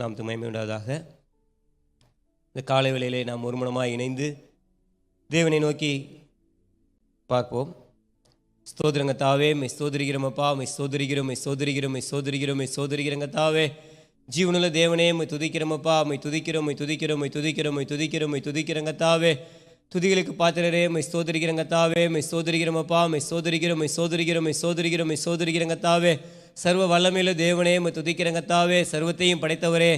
பரிசுத்த நாமத்துக்கு மகிமை உண்டாவதாக. இந்த காலை வேளையிலே நாம் ஒருமனமாய் இணைந்து தேவனை நோக்கி பார்ப்போம். ஸ்தோத்திரங்க தாவே, மை ஸ்தோத்திரிக்கிறோமப்பா, மை ஸ்தோத்திரிக்கிறோம், மை ஸ்தோத்திரிக்கிறோம், மை ஸ்தோத்திரிக்கிறோம், மை ஸ்தோத்திரிக்கிறங்க தாவே. ஜீவனுள்ள தேவனே, மை துதிக்கிறோமப்பா, மை துதிக்கிறோம், மை துதிக்கிறோம், மை துதிக்கிறோம், மை துதிக்கிறோம், மை துதிக்கிறங்க தாவே. துதிகளுக்கு பாத்திரரே, மை ஸ்தோத்திரிக்கிறங்க தாவே, மை ஸ்தோத்திரிக்கிறோமப்பா, மை ஸ்தோத்திரிக்கிறோம், மை ஸ்தோத்திரிக்கிறோம், மை ஸ்தோத்திரிக்கிறோம், மை ஸ்தோத்திரிக்கிறங்க தாவே. சர்வ வல்லமையுள்ள தேவனே, மை துதிக்கிறங்க தாவே. சர்வத்தையும் படைத்தவரே,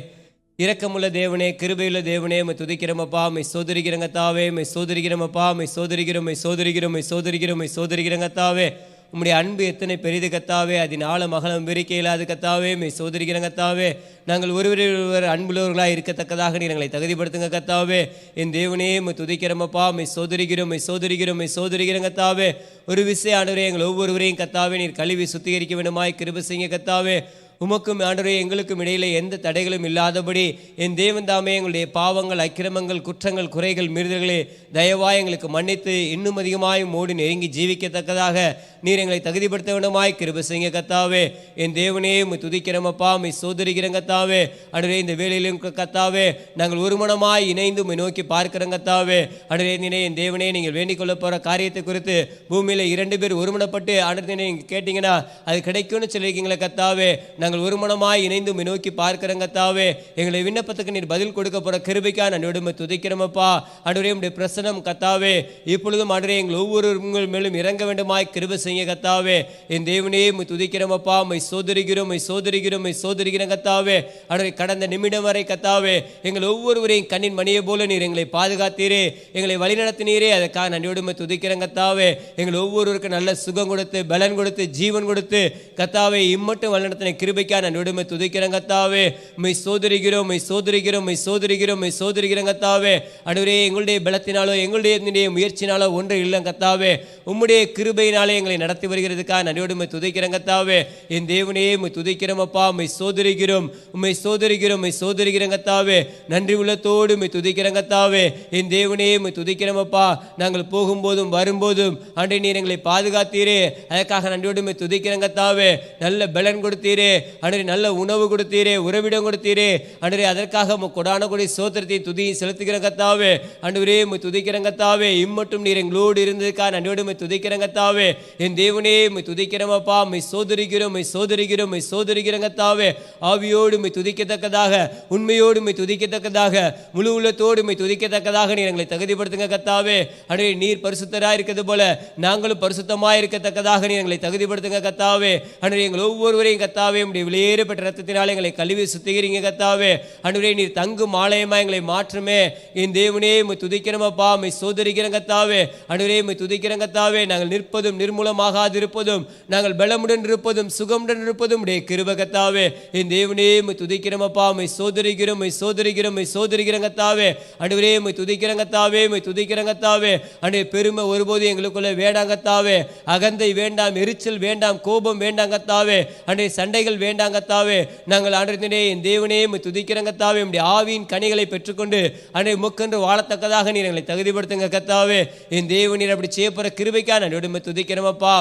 இரக்கமுள்ள தேவனே, கிருபையுள்ள தேவனே, மை துதிக்கிறோமப்பா, மை ஸ்தோத்திரிக்கிறங்க தாவே, மை ஸ்தோத்திரிக்கிறோமப்பா, மை ஸ்தோத்திரிக்கிறோம், மை ஸ்தோத்திரிக்கிறோம், மை ஸ்தோத்திரிக்கிறோம், மை ஸ்தோத்திரிக்கிறங்க தாவே. உம்முடைய அன்பு எத்தனை பெரிது கத்தாவே, அதன் ஆழம் அகலம் விரிக்க இல்லாது கத்தாவே, மை ஸ்தோத்திரிக்கிறங்க தாவே. நாங்கள் ஒருவர் அன்புள்ளவர்களாக இருக்கத்தக்கதாக நீர் எங்களை தகுதிப்படுத்துங்க கத்தாவே. என் தேவனே, மை துதிக்கிறோமப்பா, மை ஸ்தோத்திரிக்கிறோம், மை ஸ்தோத்திரிக்கிறோம், மை ஸ்தோத்திரிக்கிறங்க தாவே. ஒரு விஷயம் ஆண்டவரே, எங்கள் ஒவ்வொருவரையும் கத்தாவே நீர் கழுவி சுத்திகரிக்க வேண்டுமாய் கிருபை செய்யுங்க கத்தாவே. உமக்கும் ஆண்டவரே எங்களுக்கும் இடையிலே எந்த தடைகளும் இல்லாதபடி என் தேவன் தாமே எங்களுடைய பாவங்கள், அக்கிரமங்கள், குற்றங்கள், குறைகள், மீறுதல்களே தயவாய் எங்களுக்கு மன்னித்து இன்னும் அதிகமாய் மோடி நெருங்கி ஜீவிக்கத்தக்கதாக நீர் எங்களை தகுதிப்படுத்த வேண்டுமாய் கிருபை செய்யுங்க கத்தாவே. என் தேவனே, உம்மை துதிக்கிறோமப்பா, உம்மை ஸ்தோத்திரிக்கிறோம் கத்தாவே. ஆண்டவரே, இந்த வேளையிலும் கத்தாவே நாங்கள் ஒருமனமாய் இணைந்து உம்மை நோக்கி பார்க்கிறோம் கத்தாவே. ஆண்டவரே, என் தேவனே, நீங்கள் வேண்டிக் கொள்ள போகிற காரியத்தை குறித்து பூமியில் 2 பேர் ஒருமனப்பட்டு ஆண்டவரே நீங்கள் கேட்டீங்கன்னா அது கிடைக்கும்னு சொல்லியிருக்கீங்களே கத்தாவே. நாங்கள் ஒருமனமாய் இணைந்து உம்மை நோக்கி பார்க்கிறோம் கத்தாவே. எங்களை விண்ணப்பத்துக்கு நீர் பதில் கொடுக்க போகிற கிருபைக்கா நான் உம்மை துதிக்கிறோமப்பா. ஆண்டவரே, உம்முடைய பிரசனம் கத்தாவே இப்பொழுதும் ஆண்டவரே எங்கள் ஒவ்வொரு மேலும் இறங்க வேண்டுமாய் கிருபை செய்ய கத்தாவே. என் தேவனே, உம்மை துதிக்கிறோமப்பா, உம்மை ஸ்தோத்திரிக்கிறோம், உம்மை ஸ்தோத்திரிக்கிறோம், உம்மை ஸ்தோத்திரிக்கிறோம் கத்தாவே. ஆண்டவரே, கடந்த நிமிடம் வரை கத்தாவே எங்கள் ஒவ்வொருவரையும் கண்ணின் மணியை போல நீர் எங்களை பாதுகாத்தீரே, எங்களை வழிநடத்தினீரே. அதற்காக நன்றியோடு உம்மை துதிக்கிறோம் கத்தாவே. எங்கள் ஒவ்வொருவருக்கும் நல்ல சுகம் கொடுத்து, பலன் கொடுத்து, ஜீவன் கொடுத்து கத்தாவே இம்மட்டும் வழிநடத்தின கிருபைக்கா நன்றியோடு உம்மை துதிக்கிறோம் கத்தாவே. உம்மை ஸ்தோத்திரிக்கிறோம், உம்மை ஸ்தோத்திரிக்கிறோம், உம்மை ஸ்தோத்திரிக்கிறோம், உம்மை ஸ்தோத்திரிக்கிறோம் கத்தாவே. ஆண்டவரே, எங்களுடைய பலத்தினாலோ எங்களுடைய முயற்சினாலோ ஒன்று இல்லை கத்தாவே. உம்முடைய கிருபையினாலே எங்களை நடத்தி வருகிறதுக்காக நன்றியோடு உம்மை துதிக்கிறோம் கத்தாவே. என் தேவனே, உம்மை துதிக்கிறோமப்பா, உம்மை ஸ்தோத்திரிக்கிறோம், உம்மை ஸ்தோத்திரிக்கிறோம், உம்மை ஸ்தோத்திரிக்கிறோம் கத்தாவே. நன்றி உள்ளத்தோடு உம்மை துதிக்கிறோம் கத்தாவே. என் தேவனே, உம்மை துதிக்கிறோமப்பா. நாங்கள் போகும்போதும் வரும்போதும் ஆண்டவரே நீர் எங்களை பாதுகாத்தீரே, அதற்காக நன்றியோடு உம்மை துதிக்கிறோம் கத்தாவே. நல்ல பலன் கொடுத்தீரே ஆண்டவரே, நல்ல உணவு கொடுத்தீரே, உறவிடம் கொடுத்தீரே ஆண்டவரே. அதற்காக கொடான கொடி ஸ்தோத்திரத்தை துதியை செலுத்துகிற கத்தாவே. ஆண்டவரே, உம்மை துதிக்கிறோம் கத்தாவே. இம்மட்டும் நீர் எங்களோடு இருந்ததுக்காக நன்றியோடு உம்மை துதிக்கிறோம் கத்தாவே. என் தேவனே, உம்மை துதிக்கிறோமப்பா, உம்மை ஸ்தோத்திரிக்கிறோம், உம்மை ஸ்தோத்திரிக்கிறோம், உம்மை ஸ்தோத்திரிக்கிறோம் கத்தாவே. ஆவியோடு உம்மை துதிக்கத்தக்கதாக, உண்மையோடு உம்மை துதிக்கத்தக்கதாக, முழு உள்ளத்தோடு உம்மை துதிக்கத்தக்கதாக நீர் எங்களை தகுதிப்படுத்துங்க கத்தாவே. ஆண்டவரே, நீர் பரிசுத்தராக இருக்கிறது போல நாங்களும் பரிசுத்தமாக இருக்கத்தக்கதாக நீர் எங்களை தகுதிப்படுத்துங்க கத்தாவே. ஆண்டவரே, எங்கள் ஒவ்வொருவரையும் கத்தாவே உம்முடைய வெளியேறப்பட்ட ரத்தத்தினால் எங்களை கழுவி சுத்திகரிங்க கத்தாவே. ஆண்டவரே, நீர் தங்கும் ஆலயமா எங்களை மாற்றுமே. என் தேவனே, உம்மை துதிக்கிறோமப்பா, உம்மை ஸ்தோத்திரிக்கிறோம் கத்தாவே. ஆண்டவரே, உம்மை துதிக்கிறோம் கத்தாவே. நாங்கள் நிற்பதும் நிர்மூலமாகாது இருப்பதும், நாங்கள் பலமுடன் இருப்பதும், சுகமுடன் இருப்பதும் உடைய கிருபை கத்தாவே. என் தேவனே, உம்மை துதிக்கிறோமப்பா, உம்மை ஸ்தோத்திரிக்கிறோம், உம்மை ஸ்தோத்திரிக்கிறோம், உம்மை ஸ்தோத்திரிக்கிறோம் கத்தாவே. ஆண்டவரே, உம்மை துதிக்கிறோம் கத்தாவே, உம்மை துதிக்கிறோம் கத்தாவே. ஆண்டவரே, பெருமை ஒருபோது எங்களுக்குள்ள வேண்டாம் கத்தாவே. அகந்தை வேண்டாம், எரிச்சல் வேண்டாம், கோபம் வேண்டாம் கத்தாவே. ஆண்டவரே, சண்டைகள் வேண்டாம் கத்தாவே. நாங்கள் ஆண்டவரே என் தேவனே, உம்மை துதிக்கிறோம் கத்தாவே. உம்முடைய ஆவியின் கனிகளை பெற்றுக்கொண்டு ஆண்டவரே முக்கென்று வாழத்தக்கதாக நீர் எங்களை தகுதிப்படுத்துங்க கத்தாவே. என் தேவனீர் அப்படி செய்யப்படுற கிருபைக்கா நான் உம்மை துதிக்கிறோமப்பா.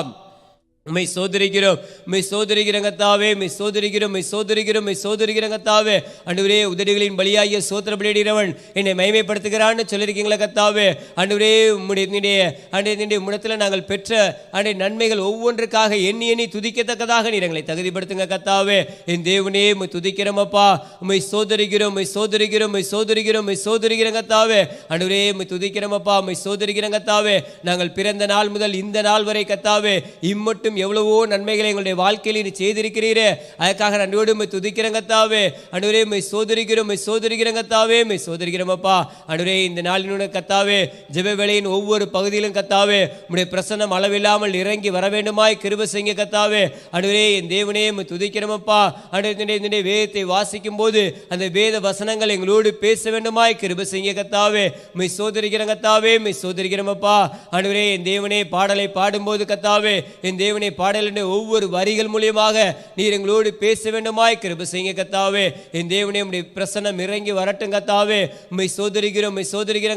உம்மை ஸ்தோத்திரிக்கிறோம், உம்மை ஸ்தோத்திரிக்கிறோம் கத்தாவே. உம்மை ஸ்தோத்திரிக்கிறோம், உம்மை ஸ்தோத்திரிக்கிறோம், உம்மை ஸ்தோத்திரிக்கிறோம் கத்தாவே. ஆண்டவரே, உதடுகளின் பலியாகிய ஸ்தோத்திர பலியிடுகிறவன் என்னை மகிமைப்படுத்துகிறான்னு சொல்லியிருக்கீங்களா கத்தாவே. ஆண்டவரே, உம்முடைய முடத்தில் நாங்கள் பெற்ற ஆண்டவரே நன்மைகள் ஒவ்வொன்றுக்காக எண்ணி எண்ணி துதிக்கத்தக்கதாக நீர் எங்களை தகுதிப்படுத்துங்க கத்தாவே. என் தேவனே, உம்மை துதிக்கிறோமப்பா, உம்மை ஸ்தோத்திரிக்கிறோம், உம்மை ஸ்தோத்திரிக்கிறோம், உம்மை ஸ்தோத்திரிக்கிறோம், உம்மை ஸ்தோத்திரிக்கிறோம் கத்தாவே. ஆண்டவரே, உம்மை துதிக்கிறோமப்பா, உம்மை ஸ்தோத்திரிக்கிறோம் கத்தாவே. நாங்கள் பிறந்த நாள் முதல் இந்த நாள் வரை கத்தாவே இம்மட்டும் எவ்வளவோ நன்மைகளை எங்களுடைய வாழ்க்கையில் நீ செய்திருக்கிறீரே, அதற்காக நன்றியோடு உம்மை துதிக்கிறோம் கத்தாவே. ஆண்டவரே, உம்மை ஸ்தோத்திரிக்கிறோம், உம்மை ஸ்தோத்திரிக்கிறோம் கத்தாவே. உம்மை ஸ்தோத்திரிக்கிறோமப்பா. ஆண்டவரே, இந்த நாளினுடைய கத்தாவே ஜெப வேளையின் ஒவ்வொரு பகுதியிலும் கத்தாவே உம்முடைய பிரசன்னம் அளவில்லாமல் இறங்கி வர வேண்டுமாய் கிருபை செய்யுங்க கத்தாவே. ஆண்டவரே, என் தேவனே, உம்மை துதிக்கிறோமப்பா. ஆண்டவரே, இந்த வேதத்தை வாசிக்கும் போது அந்த வேத வசனங்கள் எங்களோடு பேச வேண்டுமாய் கிருபை செய்யுங்க கத்தாவே. உம்மை ஸ்தோத்திரிக்கிறோம் கத்தாவே. உம்மை ஸ்தோத்திரிக்கிறோமப்பா. ஆண்டவரே, என் தேவனே, பாடலை பாடும்போது கத்தாவே என் தேவனே தேவனை பாடலுடைய ஒவ்வொரு வரிகள் மூலியமாக நீர் எங்களோடு பேச வேண்டுமாய் கிருபை செய்யுங்க கத்தாவே. என் தேவனே உம்முடைய பிரசன்னம் இறங்கி வரட்டும் கத்தாவே. உம்மை சோதரிக்கிறோம்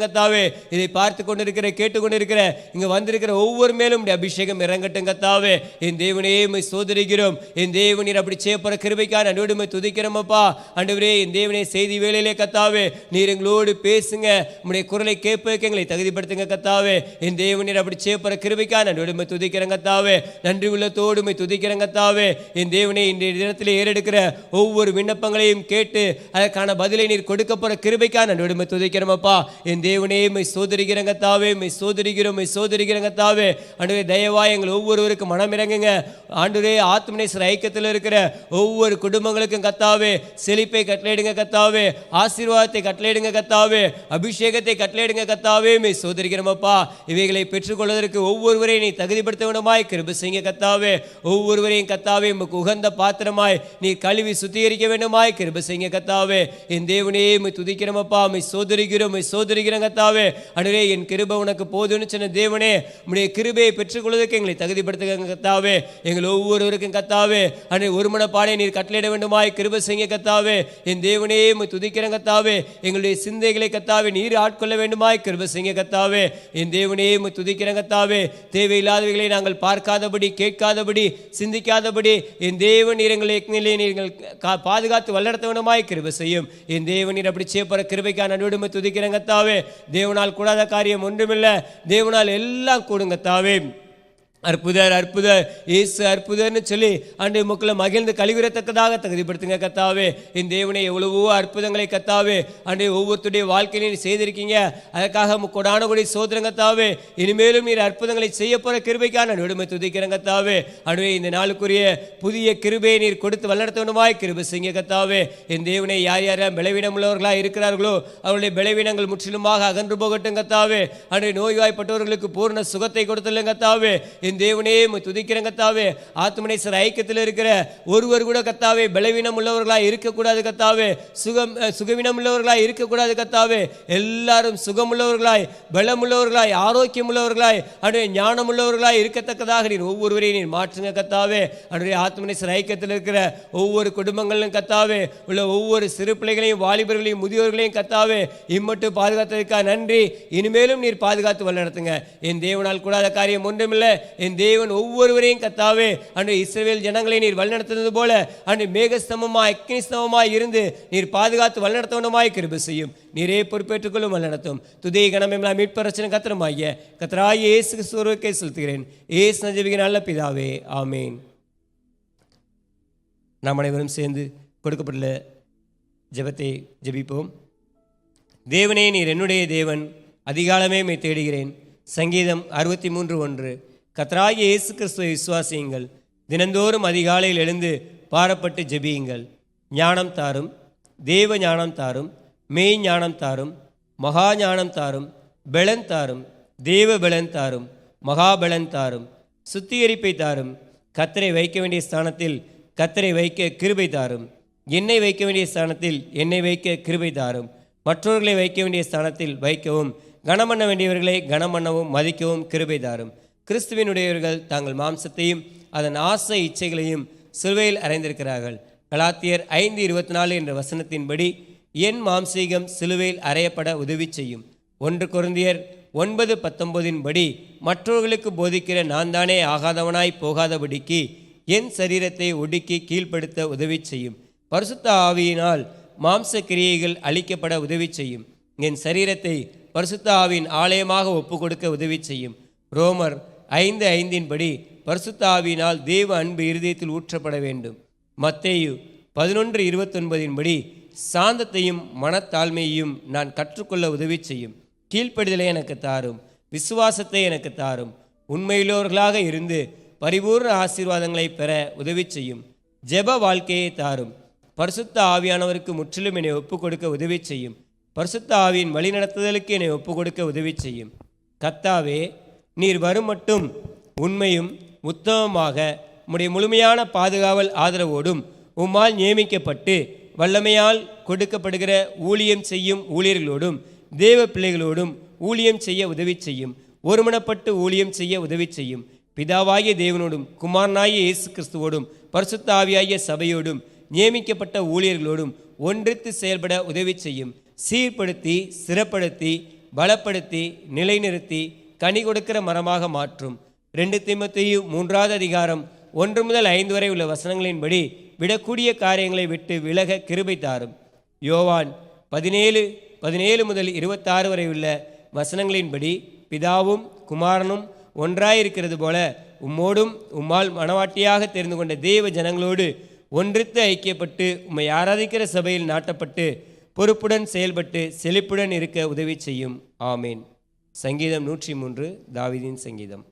கத்தாவே. இதை பார்த்து கொண்டிருக்கிற கேட்டுக்கொண்டிருக்கிற இங்க வந்திருக்கிற ஒவ்வொரு மேலும் உம்முடைய அபிஷேகம் இறங்கட்டும் கத்தாவே. என் தேவனே உம்மை சோதரிக்கிறோம். என் தேவனீர் அப்படி செய்யப்படுற கிருபைக்காக நடுவோடு உம்மை துதிக்கிறோமப்பா. ஆண்டவரே என் தேவனே செய்தி வேளையிலே கத்தாவே நீர் எங்களோடு பேசுங்க. உம்முடைய குரலை கேட்பதற்கு எங்களை தகுதிப்படுத்துங்க கத்தாவே. என் தேவனீர் அப்படி செய்யப்படுற கிருபைக்காக நடுவோடு உம்மை துதிக்கிறேன் கத்தாவே. நன்றி உள்ளத்தோடு உம்மை துதிக்கிறேன் கத்தாவே. என் தேவனே இன்றைய தினத்தில் ஏறெடுக்கிற ஒவ்வொரு விண்ணப்பங்களையும் கேட்டு அதற்கான பதிலை நீர் கொடுக்க போற கிருபைக்காக நன்றி உம்மை துதிக்கிறோமப்பா. என் தேவனே உம்மை சோதரிக்கிறேன் கத்தாவே. உம்மை சோதரிக்கிறோம் கத்தாவே. ஆண்டவரே தயவாய் எங்கள் ஒவ்வொருவருக்கும் மனம் இறங்குங்க ஆண்டவரே. ஆத்மநேசர் ஐக்கியத்தில் இருக்கிற ஒவ்வொரு குடும்பங்களுக்கும் கத்தாவே செழிப்பை கட்டளையிடுங்க கத்தாவே. ஆசீர்வாதத்தை கட்டளையிடுங்க கத்தாவே. அபிஷேகத்தை கட்டளையிடுங்க கத்தாவே. உம்மை சோதரிக்கிறோமப்பா. இவைகளை பெற்றுக்கொள்வதற்கு ஒவ்வொருவரையும் நீ தகுதிப்படுத்த வேண்டுமாய் கிருபை செய்யுங்க கத்தாவே. ஒவ்வொருவரையும் கத்தாவே உமக்கு உகந்த பாத்திரமாய் நீ கழுவி சுத்திகரிக்க வேண்டுமாய் கிருபை செய்யுங்க கத்தாவே. என் தேவனே உம்மை துதிக்கிறோமப்பா. உம்மை சோதரிக்கிறோம் கத்தாவே. ஆண்டவரே என் கிருபை உனக்கு போதும்னு சொன்ன தேவனே உம்முடைய கிருபையை பெற்றுக்கொள்வதற்கு எங்களை தகுதிப்படுத்துங்க கத்தாவே. எங்கள் ஒவ்வொருவருக்கும் கத்தாவே அன்றை ஒரு மனப்பாடை நீர் கட்டளையிட வேண்டுமாய் கிருபை செய்யுங்க கத்தாவே. என் தேவனே உம்மை துதிக்கிறேன் கத்தாவே. எங்களுடைய சிந்தைகளை கத்தாவே நீர் ஆட்கொள்ள வேண்டுமாய் கிருபை செய்யுங்க கத்தாவே. என் தேவனே உம்மை துதிக்கிறேன் கத்தாவே. தேவையில்லாதவைகளை நாங்கள் பார்க்காதபடி கேட்காதபடி சிந்திக்காதபடி என் தேவன் எங்களை நீங்கள் பாதுகாத்து வளர்த்த வேண்டுமாய் கிருபை செய்யும். என் தேவன் நீர் அப்படி செய்யப்படுற கிருபைக்கான நடுவுமை துதிக்கிறேன் கத்தாவே. தேவனால் கூடாத காரியம் ஒன்றுமில்லை. தேவனால் எல்லாம் கூடுங்கத்தாவே. அற்புதர் இயேசு அற்புதர்னு சொல்லி அன்றைய மக்களை மகிழ்ந்து கழிவிடத்தக்கதாக தகுதிப்படுத்துங்க கத்தாவே. என் தேவனை எவ்வளவோ அற்புதங்களை கத்தாவே அன்றைய ஒவ்வொருத்தருடைய வாழ்க்கையிலையும் செய்திருக்கீங்க. அதற்காக கொடான கொடி சோதரங்க கத்தாவே. இனிமேலும் நீர் அற்புதங்களை செய்ய போற கிருபைக்கான நடுமை துதிக்கிறேன் கத்தாவே. அன்றைய இந்த நாளுக்குரிய புதிய கிருபையை நீர் கொடுத்து வளர்த்தவனுமாய் கிருபை செய்யுங்க கத்தாவே. என் தேவனை யார் யாரெல்லாம் பலவீனம் உள்ளவர்களாக இருக்கிறார்களோ அவருடைய பலவீனங்கள் முற்றிலுமாக அகன்று போகட்டும் கத்தாவே. அன்றைய நோய்வாய்ப்பட்டவர்களுக்கு பூர்ண சுகத்தை கொடுத்துள்ள கத்தாவே. தேவனே துதிக்கிறேன் கத்தாவே. ஆத்மநேசர் ஐக்கியத்தில் இருக்கிற ஒருவர் கூட கத்தாவே பலவீனம் உள்ளவர்களாக இருக்கக்கூடாது கத்தாவே. சுகவீனம் உள்ளவர்களாய் இருக்கக்கூடாது கத்தாவே. எல்லாரும் சுகமுள்ளவர்களாய் பலமுள்ளவர்களாய் ஆரோக்கியம் உள்ளவர்களாய் அன்றைய ஞானம் உள்ளவர்களாய் இருக்கத்தக்கதாக நீர் ஒவ்வொருவரையும் நீர் மாற்றுங்க கத்தாவே. அன்றைய ஆத்மநேசர் ஐக்கியத்தில் இருக்கிற ஒவ்வொரு குடும்பங்களும் கத்தாவே உள்ள ஒவ்வொரு சிறு பிள்ளைகளையும் வாலிபர்களையும் முதியோர்களையும் கத்தாவே இம்மட்டும் பாதுகாத்ததற்காக நன்றி. இனிமேலும் நீர் பாதுகாத்து வழிநடத்துங்க. என் தேவனால் கூடாத காரியம் ஒன்றுமில்லை. என் தேவன் ஒவ்வொருவரையும் கத்தாவே அன்று இஸ்ரவேல் ஜனங்களை நீர் வழிநடத்துவது போல அன்று மேகஸ்தமமாய் அக்னிஸ்தமமாய் இருந்து நீர் பாதுகாத்து வழிநடத்தவனமாய் கிருபை செய்யும். நீரே பொறுப்பேற்றுக் கொள்ளும் வழிநடத்தும். துதியை கனமெல்லாம் மீட்பரச்சனை கத்திரமாகிய கத்தராகிய இயேசு கிறிஸ்துவுக்கே செலுத்துகிறேன். இயேசு நஜபிக்கிற நல்ல பிதாவே, ஆமேன். நாம் அனைவரும் சேர்ந்து கொடுக்கப்பட்டுள்ள ஜெபத்தை ஜெபிப்போம். தேவனே நீர் என்னுடைய தேவன், அதிகாலமே மை தேடுகிறேன். சங்கீதம் 63:1. கர்த்தராகிய இயேசு கிறிஸ்துவை விசுவாசியுங்கள். தினந்தோறும் அதிகாலையில் எழுந்து பாரப்பட்டு ஜெபியுங்கள். ஞானம் தாரும், தேவ ஞானம் தாரும், மெய் ஞானம் தாரும், மகா ஞானம் தாரும், பெலன் தாரும், தேவ பெலன் தாரும், மகா பெலன் தாரும், சுத்திகரிப்பை தாரும். கர்த்தரை வைக்க வேண்டிய ஸ்தானத்தில் கர்த்தரை வைக்க கிருபை தாரும். என்னை வைக்க வேண்டிய ஸ்தானத்தில் என்னை வைக்க கிருபை தாரும். மற்றவர்களை வைக்க வேண்டிய ஸ்தானத்தில் வைக்கவும், கனம் பண்ண வேண்டியவர்களை கனம் பண்ணவும் மதிக்கவும் கிருபை தாரும். கிறிஸ்துவினுடையவர்கள் தாங்கள் மாம்சத்தையும் அதன் ஆசை இச்சைகளையும் சிலுவையில் அறைந்திருக்கிறார்கள். கலாத்தியர் 5:24 என்ற வசனத்தின்படி என் மாம்சீகம் சிலுவையில் அறையப்பட உதவி செய்யும். 1 கொரிந்தியர் 9:19 படி மற்றவர்களுக்கு போதிக்கிற நான் தானே ஆகாதவனாய் போகாதபடிக்கு என் சரீரத்தை ஒடுக்கி கீழ்ப்படுத்த உதவி செய்யும். பரிசுத்த ஆவியினால் மாம்ச கிரியைகள் அழிக்கப்பட உதவி செய்யும். என் சரீரத்தை பரிசுத்த ஆவியின் ஆலயமாக ஒப்பு கொடுக்க உதவி செய்யும். ரோமர் 5:5 படி பரிசுத்த ஆவியினால் தேவ அன்பு இருதயத்தில் ஊற்றப்பட வேண்டும். மத்தேயு 11:29 படி சாந்தத்தையும் மனத்தாழ்மையையும் நான் கற்றுக்கொள்ள உதவி செய்யும். கீழ்ப்படிதலை எனக்கு தாரும், விசுவாசத்தை எனக்கு தாரும். உண்மையுள்ளவர்களாக இருந்து பரிபூர்ண ஆசீர்வாதங்களை பெற உதவி செய்யும். ஜெப வாழ்க்கையை தாரும். பரிசுத்த ஆவியானவருக்கு முற்றிலும் என்னை ஒப்பு கொடுக்க உதவி செய்யும். பரிசுத்த ஆவியின் வழிநடத்துதலுக்கு என்னை ஒப்பு கொடுக்க உதவி செய்யும். கர்த்தாவே, நீர் வரும் மட்டும் உண்மையும் உத்தமமாக உம்முடைய முழுமையான பாதுகாவல் ஆதரவோடும் உம்மால் நியமிக்கப்பட்டு வல்லமையால் கொடுக்கப்படுகிற ஊழியம் செய்யும் ஊழியர்களோடும் தேவ பிள்ளைகளோடும் ஊழியம் செய்ய உதவி செய்யும். ஒருமனப்பட்டு ஊழியம் செய்ய உதவி செய்யும். பிதாவாகிய தேவனோடும் குமாரனாகிய இயேசு கிறிஸ்துவோடும் பரிசுத்த ஆவியாகிய சபையோடும் நியமிக்கப்பட்ட ஊழியர்களோடும் ஒன்றித்து செயல்பட உதவி செய்யும். சீர்படுத்தி, சிறப்படுத்தி, பலப்படுத்தி, நிலைநிறுத்தி, கனி கொடுக்கிற மரமாக மாற்றும். 2 தீமோத்தேயு 3:1-5 வரை உள்ள வசனங்களின்படி விடக்கூடிய காரியங்களை விட்டு விலக கிருபை தாரும். யோவான் 17:17-26 வரை உள்ள வசனங்களின்படி பிதாவும் குமாரனும் ஒன்றாயிருக்கிறது போல உம்மோடும் உம்மால் மனவாட்டியாக தெரிந்து கொண்ட தேவ ஜனங்களோடு ஒன்றித்து ஐக்கியப்பட்டு உம்மை ஆராதிக்கிற சபையில் நாட்டப்பட்டு பொறுப்புடன் செயல்பட்டு செழிப்புடன் இருக்க உதவி செய்யும். ஆமேன். சங்கீதம் 103, தாவீதின் சங்கீதம்.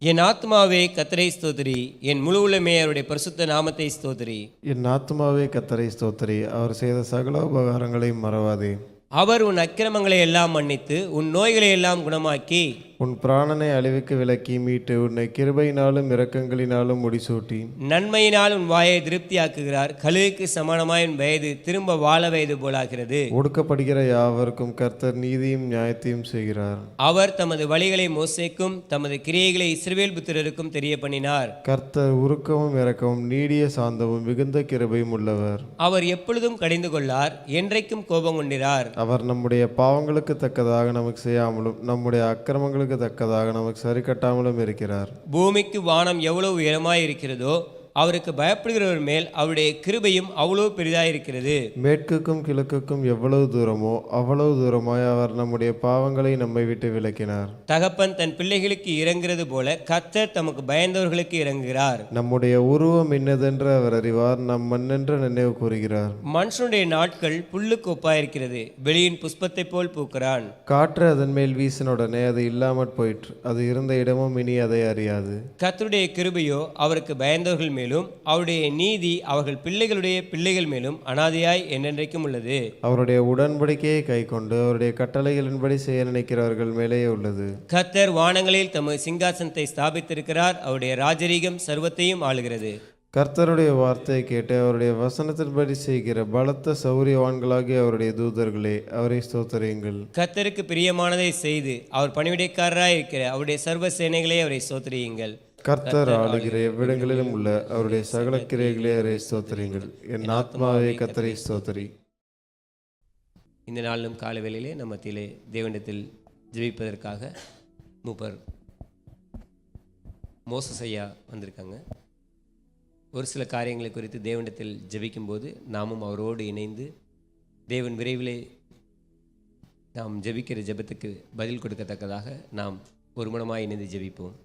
என் ஆத்மாவே கர்த்தரை ஸ்தோத்திரி, என் முழு உள்ளமே அவருடைய பரிசுத்த நாமத்தை ஸ்தோத்திரி. என் ஆத்மாவே கர்த்தரை ஸ்தோத்திரி, அவர் செய்த சகல உபகாரங்களையும் மறவாதே. அவர் உன் அக்கிரமங்களை எல்லாம் மன்னித்து உன் நோய்களை எல்லாம் குணமாக்கி உன் பிராணனை அழிவுக்கு விலக்கி மீட்டு உன்னை கிருபையினாலும் இரக்கங்களினாலும் முடிசூட்டி நன்மையினால் உன் வாயை திருப்தியாக்குகிறார். கழுகுக்கு சமானமாய் உன் வயது திரும்ப வாழ வயது போலாகிறது. ஒடுக்கப்படுகிற யாவருக்கும் கர்த்தர் நீதியும் நியாயத்தையும் செய்கிறார். அவர் தமது வழிகளை மோசேக்கும் தமது கிரியைகளை இஸ்ரவேல் புத்திரருக்கும் தெரிய பண்ணினார். கர்த்தர் உருக்கமும் இரக்கமும் நீடிய சாந்தமும் மிகுந்த கிருபையும் உள்ளவர். அவர் எப்பொழுதும் கடிந்து கொள்ளார், என்றைக்கும் கோபம் கொண்டிரார். அவர் நம்முடைய பாவங்களுக்கு தக்கதாக நமக்கு செய்யாமலும் நம்முடைய அக்கிரமங்களுக்கு தக்கதாக நமக்கு சரி கட்டாமலும் இருக்கிறார். பூமிக்கு வானம் எவ்வளவு உயரமாய் இருக்கிறதோ அவருக்கு பயப்படுகிறவர் மேல் அவருடைய கிருபையும் அவ்வளவு பெரிதாயிருக்கிறது. மேற்குக்கும் கிழக்குக்கும் எவ்வளவு தூரமோ அவ்வளவு தூரமாய் அவர் நம்முடைய பாவங்களை நம்மை விட்டு விலக்கினார். தகப்பன் தன் பிள்ளைகளுக்கு இறங்குகிறது போல கர்த்தர் தமக்கு பயந்தவர்களுக்கு இறங்குகிறார். நம்முடைய உருவம் இன்னதென்று அவர் அறிவார், நம் மண்ணென்று நினைவு கூறுகிறார். மனுஷனுடைய நாட்கள் புல்லுக்கு ஒப்பாயிருக்கிறது, வெளியின் புஷ்பத்தை போல் பூக்கிறான். காற்று அதன் மேல் வீசினுடனே அது இல்லாமற் போயிற்று, அது இருந்த இடமும் இனி அதை அறியாது. கர்த்தருடைய கிருபையோ அவருக்கு பயந்தவர்கள் மேலும் அவருடைய நீதி அவர்கள் பிள்ளைகளுடைய பிள்ளைகள் மேலும் அனாதையாய் என்றென்றைக்கும் உள்ளது. அவருடைய உடன்படிக்கையை கைக்கொண்டு அவருடைய கட்டளைகளின்படி செய்ய நினைக்கிறவர்கள் மேலேயே உள்ளது. கர்த்தர் வானங்களில் தமது சிங்காசனத்தை ஸ்தாபித்திருக்கிறார், அவருடைய ராஜரீகம் சர்வத்தையும் ஆளுகிறது. கர்த்தருடைய வார்த்தையை கேட்டு அவருடைய வசனத்தின்படி செய்கிற பலத்த சௌரியவான்களாகிய அவருடைய தூதர்களே, அவரை ஸ்தோத்திரியுங்கள். கர்த்தருக்கு பிரியமானதை செய்து அவர் பணிவிடைக்காரராய் இருக்கிற அவருடைய சர்வ சேனைகளே அவரை ஸ்தோத்திரியுங்கள். கர்த்தர் ஆளுகிற எவ்விடங்களிலும் உள்ள அவருடைய சகல கிரியைகளே அவரை ஸ்தோத்திரியுங்கள். என் ஆத்மாவே கர்த்தரை ஸ்தோத்திரி. இந்த நாளிலும் காலை வேளையிலே நம்ம மத்தியிலே தேவனிடத்தில் ஜெபிப்பதற்காக மூப்பர் மோசஸ் ஐயா வந்திருக்காங்க. ஒரு சில காரியங்களை குறித்து தேவனிடத்தில் ஜெபிக்கும்போது நாமும் அவரோடு இணைந்து தேவன் விரைவிலே நாம் ஜெபிக்கிற ஜெபத்துக்கு பதில் கொடுக்கத்தக்கதாக நாம் ஒருமனமாக இணைந்து ஜெபிப்போம்.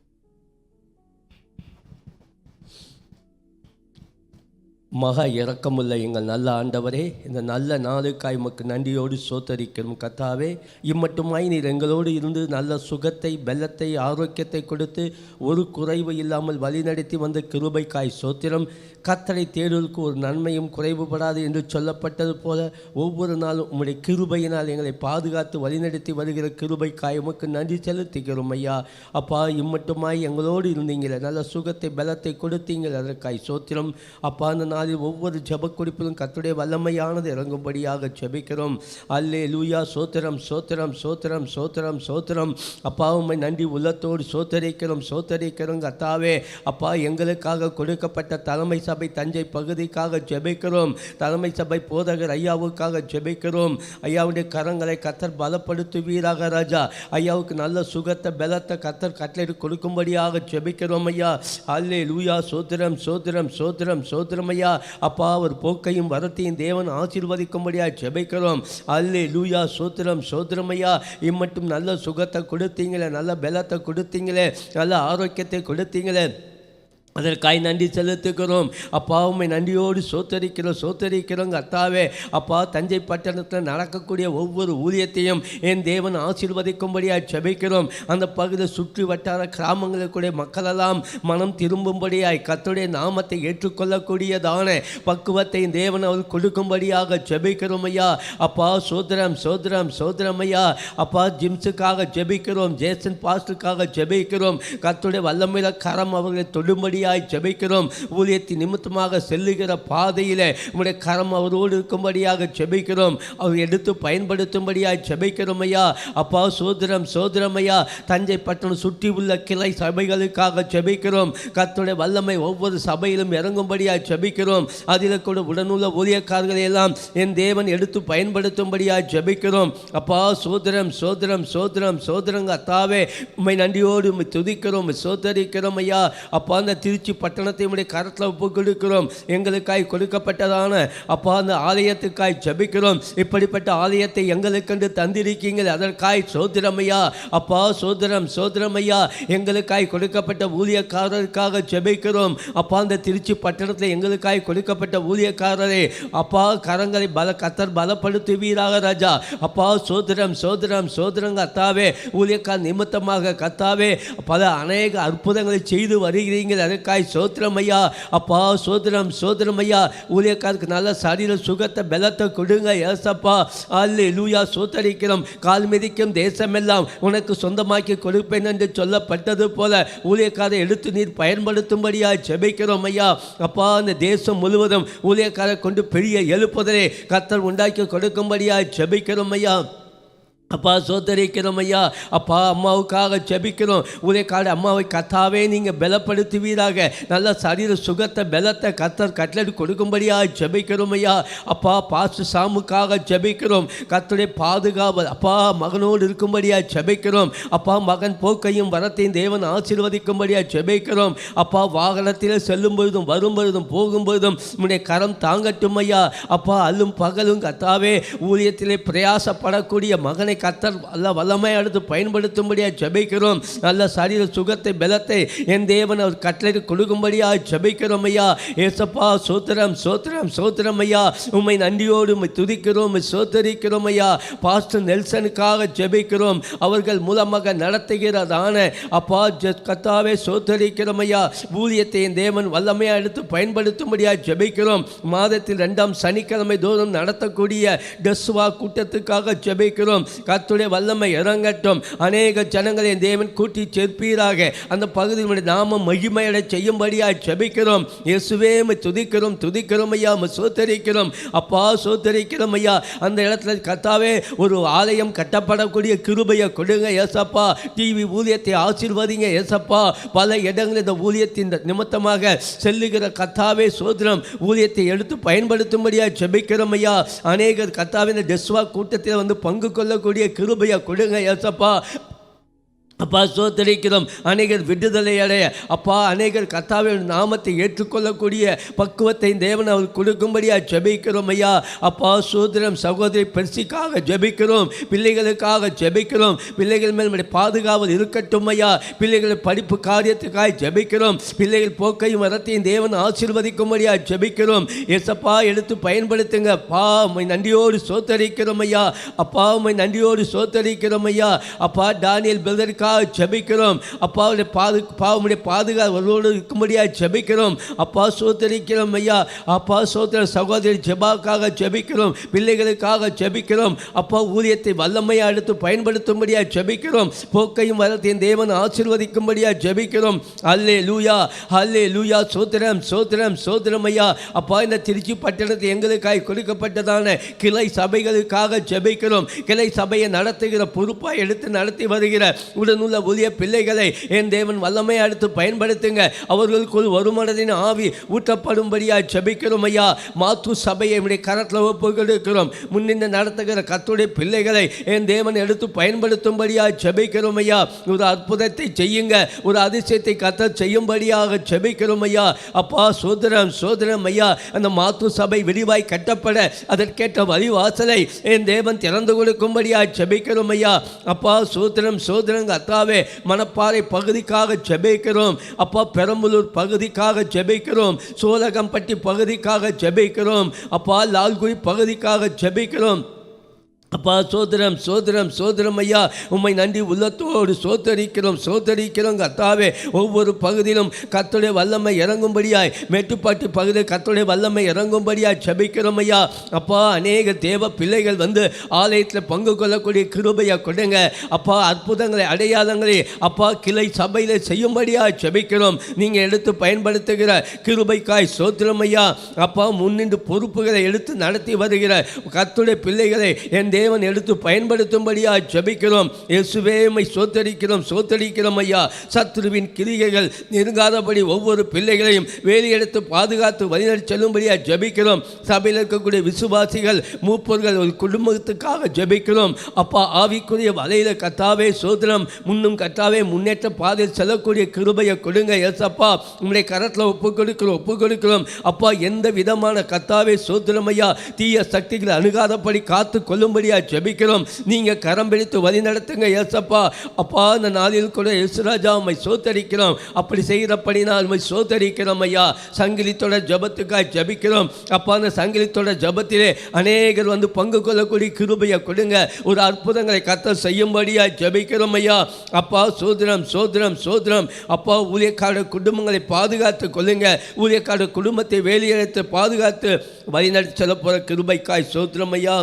மகா இரக்கமுள்ள எங்கள் நல்ல ஆண்டவரே, இந்த நல்ல நாளுக்காய் உமக்கு நன்றியோடு சோத்தரிக்கிறோம். கர்த்தாவே, இம்மட்டுமாய் நீர் எங்களோடு இருந்து நல்ல சுகத்தை, பலத்தை, ஆரோக்கியத்தை கொடுத்து ஒரு குறைவு இல்லாமல் வழிநடத்தி வந்த கிருபைக்காய் சோத்திரம். கர்த்தரை தேடுவதற்கு ஒரு நன்மையும் குறைவுபடாது என்று சொல்லப்பட்டது போல ஒவ்வொரு நாளும் உம்முடைய கிருபையினால் எங்களை பாதுகாத்து வழிநடத்தி வருகிற கிருபைக்காய் உமக்கு நன்றி செலுத்துகிறோம் ஐயா. அப்பா, இம்மட்டுமாய் எங்களோடு இருந்தீங்களே, நல்ல சுகத்தை, பலத்தை கொடுத்தீங்கள், அதற்காய் சோத்திரம். அப்பா, அந்த நாளில் ஒவ்வொரு ஜெப குறிப்பிலும் கர்த்தருடைய வல்லமையானது இறங்கும்படியாக ஜெபிக்கிறோம். அல்லேலூயா. சோத்திரம், சோத்திரம், சோத்திரம், சோத்திரம், சோத்திரம். அப்பா, உம்மை நன்றி உள்ளத்தோடு சோத்தரிக்கிறோம், சோத்தரிக்கிறோம் கர்த்தாவே. அப்பா, எங்களுக்காக கொடுக்கப்பட்ட தலைமை சபை தஞ்சை பகுதிக்காக ஜெபிக்கிறோம். தலைமை சபை போதகர் ஐயாவுக்காக ஜெபிக்கிறோம். ஐயாவுடைய கரங்களை கர்த்தர் பலப்படுத்துவீராக ராஜா. ஐயாவுக்கு நல்ல சுகத்தை, பலத்தை கர்த்தர் கட்டளை கொடுக்கும்படியாக ஜெபிக்கிறோம் ஐயா. அல்லேலூயா. சோத்திரம், சோத்திரம், சோத்திரம், சோத்திரம் ஐயா. அப்பா, ஒரு போக்கையும் வரத்தையும் தேவன் ஆசீர்வதிக்கும்படியாக ஜெபிக்கிறோம். அல்லேலூயா. சோத்திரம், சோத்திரம் ஐயா. இம்மட்டும் நல்ல சுகத்தை கொடுத்தீங்களே, நல்ல பலத்தை கொடுத்தீங்களே, நல்ல ஆரோக்கியத்தை கொடுத்தீங்களே, அதற்காய் நன்றி செலுத்துகிறோம். அப்பா, உம்மை நன்றியோடு சோத்தரிக்கிறோம் கர்த்தாவே. அப்பா, தஞ்சை பட்டணத்தில் நடக்கக்கூடிய ஒவ்வொரு ஊழியத்தையும் என் தேவன் ஆசீர்வதிக்கும்படியாக ஜெபிக்கிறோம். அந்த பகுதியில் சுற்றி வட்டார கிராமங்களுக்குடைய மக்களெல்லாம் மனம் திரும்பும்படியாய் கர்த்தருடைய நாமத்தை ஏற்றுக்கொள்ளக்கூடியதான பக்குவத்தை தேவன் அவர் கொடுக்கும்படியாக ஜெபிக்கிறோம் ஐயா. அப்பா, சோத்திரம், சோத்திரம், சோத்திரம் ஐயா. அப்பா, ஜிம்ஸுக்காக ஜெபிக்கிறோம், ஜேசன் பாஸ்டருக்காக ஜெபிக்கிறோம். கர்த்தருடைய வல்லமையில கரம் அவர்களை தொடும்படி இருக்கும்படியாய் ஜெபிக்கிறோம். ஊழியத்தின் நிமித்தமாக செல்லுகிற பாதையிலே உம்முடைய கரம் அவரோடு இருக்கும்படியாக ஜெபிக்கிறோம். அவர் எடுத்து பயன்படுத்தும்படியாய் ஜெபிக்கிறோம் ஐயா. அப்பா சோதரம் சோதரம் ஐயா. தஞ்சை பட்டணம் சுற்றி உள்ள கிளை சபைகளுக்காக ஜெபிக்கிறோம். கர்த்தருடைய வல்லமை ஒவ்வொரு சபையிலும் இறங்கும்படியாய் ஜெபிக்கிறோம். அதில் கூட உடனுள்ள ஊழியக்காரர்களை எல்லாம் என் தேவன் எடுத்து பயன்படுத்தும்படியாய் ஜெபிக்கிறோம். அப்பா சோதரம் சோதரம் சோதரம் சோதரங்க அத்தாவே உம்மை நன்றியோடு உம்மை துதிக்கிறோம், சோதரிக்கிறோம் ஐயா. அப்பா அந்த திருச்சி பட்டணத்தை உடைய கரத்தில் ஒப்பு கொடுக்கிறோம். எங்களுக்காய் கொடுக்கப்பட்டதான அப்பா அந்த ஆலயத்துக்காய் ஜெபிக்கிறோம். இப்படிப்பட்ட ஆலயத்தை எங்களுக்கென்று தந்திருக்கீங்கள், அதற்காய் சோதரம் ஐயா. அப்பா சோதரம் சோதரம் ஐயா. எங்களுக்காய் கொடுக்கப்பட்ட ஊழியக்காரருக்காக ஜெபிக்கிறோம். அப்பா அந்த திருச்சி பட்டணத்தில் எங்களுக்காய் கொடுக்கப்பட்ட ஊழியக்காரரே அப்பா கரங்களை கத்தர் பலப்படுத்துவீராக ராஜா. அப்பா சோதரம் சோதரம் சோதரங்க அத்தாவே ஊழியக்கார நிமித்தமாக கத்தாவே பல அநேக அற்புதங்களை செய்து வருகிறீர்கள், அதற்காய் சோத்திரம் ஐயா. அப்பா சோதரம் சோதரம் ஐயா. ஊழியக்காருக்கு நல்ல சரீர சுகத்தை பலத்தை கொடுங்க ஏசப்பா. அல்லேலூயா சோத்தரிக்கிறோம். கால் மிதிக்கும் தேசமெல்லாம் உனக்கு சொந்தமாக்கி கொடுப்பேன் என்று சொல்லப்பட்டது போல ஊழியக்காரை எடுத்து நீர் பயன்படுத்தும்படியாக ஜெபிக்கிறோம் ஐயா. அப்பா அந்த தேசம் முழுவதும் ஊழியக்காரை கொண்டு பெரிய எழுப்புதலை கர்த்தர் உண்டாக்கி கொடுக்கும்படியாக ஜெபிக்கிறோம் ஐயா. அப்பா சோதரிக்கிறோம் ஐயா. அப்பா அம்மாவுக்காக ஜெபிக்கிறோம். ஊழியக்கார அம்மாவை கத்தாவே நீங்கள் பலப்படுத்துவீராக. நல்ல சரீர சுகத்தை பலத்தை கத்தர் கட்டளை கொடுக்கும்படியாக ஜெபிக்கிறோம் ஐயா. அப்பா பாஸ்டர் சாமுக்காக ஜெபிக்கிறோம். கர்த்தருடைய பாதுகாவல் அப்பா மகனோடு இருக்கும்படியாக ஜெபிக்கிறோம். அப்பா மகன் போக்கையும் வரத்தையும் தேவன் ஆசீர்வதிக்கும்படியாக ஜெபிக்கிறோம். அப்பா வாகனத்தில் செல்லும் பொழுதும் வரும் பொழுதும் போகும்பொழுதும் உன்னுடைய கரம் தாங்கட்டும் ஐயா. அப்பா அல்லும் பகலும் கத்தாவே ஊழியத்திலே பிரயாசப்படக்கூடிய மகனை கர்த்தர் நல்ல வல்லமை அடுத்து பயன்படுத்தும்படியாக ஜெபிக்கிறோம். நல்ல சரீர சுகத்தை பலத்தை என் தேவன் அவர் கட்டளை கொடுக்கும்படியாக ஜெபிக்கிறோம் ஐயா. ஏசப்பா சோத்திரம் சோத்திரம் சோத்திரம் ஐயா. உம்மை நன்றியோடு உம்மை துதிக்கிறோம், உம்மை சோத்தரிக்கிறோம் ஐயா. பாஸ்டர் நெல்சனுக்காக ஜெபிக்கிறோம். அவர்கள் மூலமாக நடத்துகிறதான அப்பா கர்த்தாவே சோத்தரிக்கிறோம் ஐயா. ஊழியத்தை என் தேவன் வல்லமையாக எடுத்து பயன்படுத்தும்படியாக ஜெபிக்கிறோம். மாதத்தில் 2ஆம் சனிக்கிழமை தோறும் நடத்தக்கூடிய டெஸ்வா கூட்டத்துக்காக ஜெபிக்கிறோம். கர்த்தருடைய வல்லமை இறங்கட்டும். அநேக ஜனங்களை தேவன் கூட்டி சேர்ப்பீராக. அந்த பகுதியினுடைய நாமம் மகிமையடை செய்யும்படியாக ஜெபிக்கிறோம். இயேசுவே உம்மை துதிக்கிறோம் துதிக்கிறோம் ஐயா. உம்மை சோத்தரிக்கிறோம் அப்பா சோத்தரிக்கிறோம் ஐயா. அந்த இடத்துல கர்த்தாவே ஒரு ஆலயம் கட்டப்படக்கூடிய கிருபையை கொடுங்க ஏசப்பா. டிவி ஊழியத்தை ஆசீர்வதிங்க ஏசப்பா. பல இடங்களில் இந்த ஊழியத்தின் நிமித்தமாக செல்லுகிற கர்த்தாவே சோதரம் ஊழியத்தை எடுத்து பயன்படுத்தும்படியாக ஜெபிக்கிறோம் ஐயா. அநேகர் கர்த்தாவே இந்த டெஸ்வா கூட்டத்தில் வந்து பங்கு கொள்ளக்கூடிய கிருபையை கொடுங்க ஏசப்பா. அப்பா சோத்தரிக்கிறோம். அநேகர் விடுதலை அடைய அப்பா அநேகர் கர்த்தாவின் நாமத்தை ஏற்றுக்கொள்ளக்கூடிய பக்குவத்தை தேவன் அவர் கொடுக்கும்படியாக ஜெபிக்கிறோம் ஐயா. அப்பா சோதரம் சகோதரி பெருசிக்காக ஜெபிக்கிறோம். பிள்ளைகளுக்காக ஜெபிக்கிறோம். பிள்ளைகள் மேல் பாதுகாவல் இருக்கட்டும் ஐயா. பிள்ளைகள் படிப்பு காரியத்துக்காக ஜெபிக்கிறோம். பிள்ளைகள் போக்கையும் வரத்தையும் தேவன் ஆசீர்வதிக்கும்படியாக ஜெபிக்கிறோம். ஏசப்பா எடுத்து பயன்படுத்துங்க அப்பா. உம்மை நன்றியோடு சோத்தரிக்கிறோம் ஐயா. அப்பா உம்மை நன்றியோடு சோத்தரிக்கிறோம் ஐயா. அப்பா டானியல் பிரதருக்கு ஜெபிக்கிறோம். அப்பாவுடைய பாதுகாவலோடு இருக்கும்படியாக ஜெபிக்கிறோம். அப்பா சோத்தரிக்கிறோம் ஐயா. அப்பா சோத்திர சகோதரி ஜெபாக்காக ஜெபிக்கிறோம். பிள்ளைகளுக்காக ஜெபிக்கிறோம். அப்பா ஊழியத்தை வல்லமையாக எடுத்து பயன்படுத்தும்படியாக ஜெபிக்கிறோம். போக்கையும் வரத்தையும் தேவன் ஆசீர்வதிக்கும்படியாக ஜெபிக்கிறோம். அல்லேலூயா அல்லேலூயா சோத்திரம் சோத்திரம் சோத்திரம் ஐயா. அப்பா இந்த திருச்சி பட்டணத்தை எங்களுக்காய் கொடுக்கப்பட்டதான கிளை சபைகளுக்காக ஜெபிக்கிறோம். கிளை சபையை நடத்துகிற பொறுப்பாக எடுத்து நடத்தி வருகிற உள்ள ஊழிய பிள்ளைகளை என் தேவன் வல்லமை அடுத்து பயன்படுத்துங்க. அவர்களுக்குள் ஒரு மனதின் ஆவி ஊற்றப்படும்படியாக ஜெபிக்கிறோம் ஐயா. மாத்து சபையை கரத்தில் ஒப்பு கொடுக்கிறோம். முன்னின்று நடத்துகிற கர்த்தருடைய பிள்ளைகளை என் தேவன் எடுத்து பயன்படுத்தும்படியாக ஜெபிக்கிறோம் ஐயா. ஒரு அற்புதத்தை செய்யுங்க, ஒரு அதிசயத்தை கர்த்தர் செய்யும்படியாக ஜெபிக்கிறோம் ஐயா. அப்பா சோதரம் சோதரம் ஐயா. அந்த மாத்து சபை விரிவாய் கட்டப்பட அதற்கேற்ற வழிவாசலை என் தேவன் திறந்து கொடுக்கும்படியாக ஜெபிக்கிறோம் ஐயா. அப்பா சோதரம் சோதரங்க அத்தாவே மணப்பாறை பகுதிக்காக ஜெபிக்கிறோம். அப்பா பெரம்பலூர் பகுதிக்காக ஜெபிக்கிறோம். சோழகம்பட்டி பகுதிக்காக ஜெபிக்கிறோம். அப்பா லால்குடி பகுதிக்காக ஜெபிக்கிறோம். அப்பா சோதரம் சோதரம் சோதரம் ஐயா, உம்மை நன்றி உள்ளத்தோடு சோதரிக்கிறோம் கர்த்தாவே. ஒவ்வொரு பகுதியிலும் கர்த்தருடைய வல்லமை இறங்கும்படியாய், மேட்டுப்பாட்டு பகுதியில் கர்த்தருடைய வல்லமை இறங்கும்படியாய் ஜெபிக்கிறோம் ஐயா. அப்பா அநேக தேவ பிள்ளைகள் வந்து ஆலயத்தில் பங்கு கொள்ளக்கூடிய கிருபையை கொடுங்க அப்பா. அற்புதங்களை அடையாளங்களை அப்பா கிளை சபையில் செய்யும்படியாய் ஜெபிக்கிறோம். நீங்கள் எடுத்து பயன்படுத்துகிற கிருபைக்காய் சோத்திரம் ஐயா. அப்பா முன்னின்று பொறுப்புகளை எடுத்து நடத்தி வருகிற கர்த்தருடைய பிள்ளைகளை என் தேவன் எடுத்து பயன்படுத்தும்படியா ஜெபிக்கிறோம். இயேசுவே உம்மை சோத்தரிக்கிறோம் ஐயா. சத்துருவின் கிரிகைகள் நெருங்காதபடி ஒவ்வொரு பிள்ளைகளையும் வேலி எடுத்து பாதுகாத்து வழிநடத்தி செல்லும்படியா ஜெபிக்கிறோம். சபையில் இருக்கக்கூடிய விசுவாசிகள் மூப்பர்கள் ஒரு குடும்பத்துக்காக ஜெபிக்கிறோம் அப்பா. ஆவிக்குரிய வலையில கர்த்தாவே சோதரம் முன்னும் கர்த்தாவே முன்னேற்ற பாதையில் செல்லக்கூடிய கிருபையை கொடுங்க ஏசப்பா. உங்களுடைய கரத்தில் ஒப்பு கொடுக்கிறோம் அப்பா. எந்த விதமான கர்த்தாவே சோதரம் ஐயா தீய சக்திகளை அணுகாதபடி காத்து கொள்ளும்படியா ஜெபிக்கிறோம். நீங்க கரம் பிடித்து வழி நடத்துங்க ஏசப்பா. அப்பா இந்த நாளில் கூட இயேசுராஜா உம்மை சோத்தரிக்கிறோம். அப்படி செய்கிறபடினால் உம்மை சோத்தரிக்கிறோம் ஐயா. சங்கிலித்தோட ஜபத்துக்காக ஜபிக்கிறோம் அப்பா. அந்த சங்கிலித்தோட ஜபத்திலே அநேகர் வந்து பங்கு கொள்ளக்கூடிய கிருபையை கொடுங்க. ஒரு அற்புதங்களை கர்த்தர் செய்யும்படியா ஜபிக்கிறோம் ஐயா. அப்பா சோதரம் அப்பா. ஊழியக்கார குடும்பங்களை பாதுகாத்து கொள்ளுங்க. ஊழியக்கார குடும்பத்தை வேலையெடுத்து பாதுகாத்து வழிநடத்தி செல்ல போகிற கிருபைக்காய் சோதரம் ஐயா.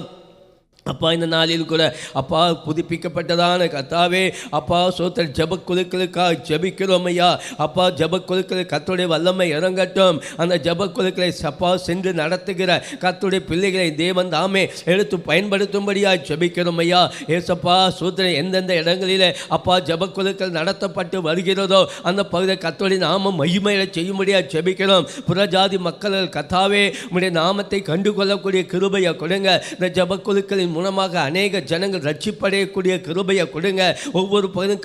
அப்பா இந்த நாளில் கூட அப்பா புதுப்பிக்கப்பட்டதான கர்த்தாவே அப்பா சோத்திர ஜபக்குழுக்களுக்காக ஜெபிக்கிறோம் ஐயா. அப்பா ஜபக்குழுக்கள் கர்த்தருடைய வல்லமை இறங்கட்டும். அந்த ஜபக்குழுக்களை அப்பா சென்று நடத்துகிற கர்த்தருடைய பிள்ளைகளை தேவன் தாமே எடுத்து பயன்படுத்தும்படியாக ஜெபிக்கிறோம் ஐயா. ஏசப்பா சோத்திர எந்தெந்த இடங்களில் அப்பா ஜபக்குழுக்கள் நடத்தப்பட்டு வருகிறதோ அந்த பகுதியில் கர்த்தருடைய நாமம் மகிமையை செய்யும்படியாக ஜெபிக்கிறோம். புறஜாதி மக்கள் கர்த்தாவே உம்முடைய நாமத்தை கண்டுகொள்ளக்கூடிய கிருபையை கொடுங்க. இந்த ஜபக்குழுக்களின் மூலமாக அநேக ஜனங்கள் ரட்சிப்படையக்கூடிய கிருபையை கொடுங்க. ஒவ்வொரு பகுதியும்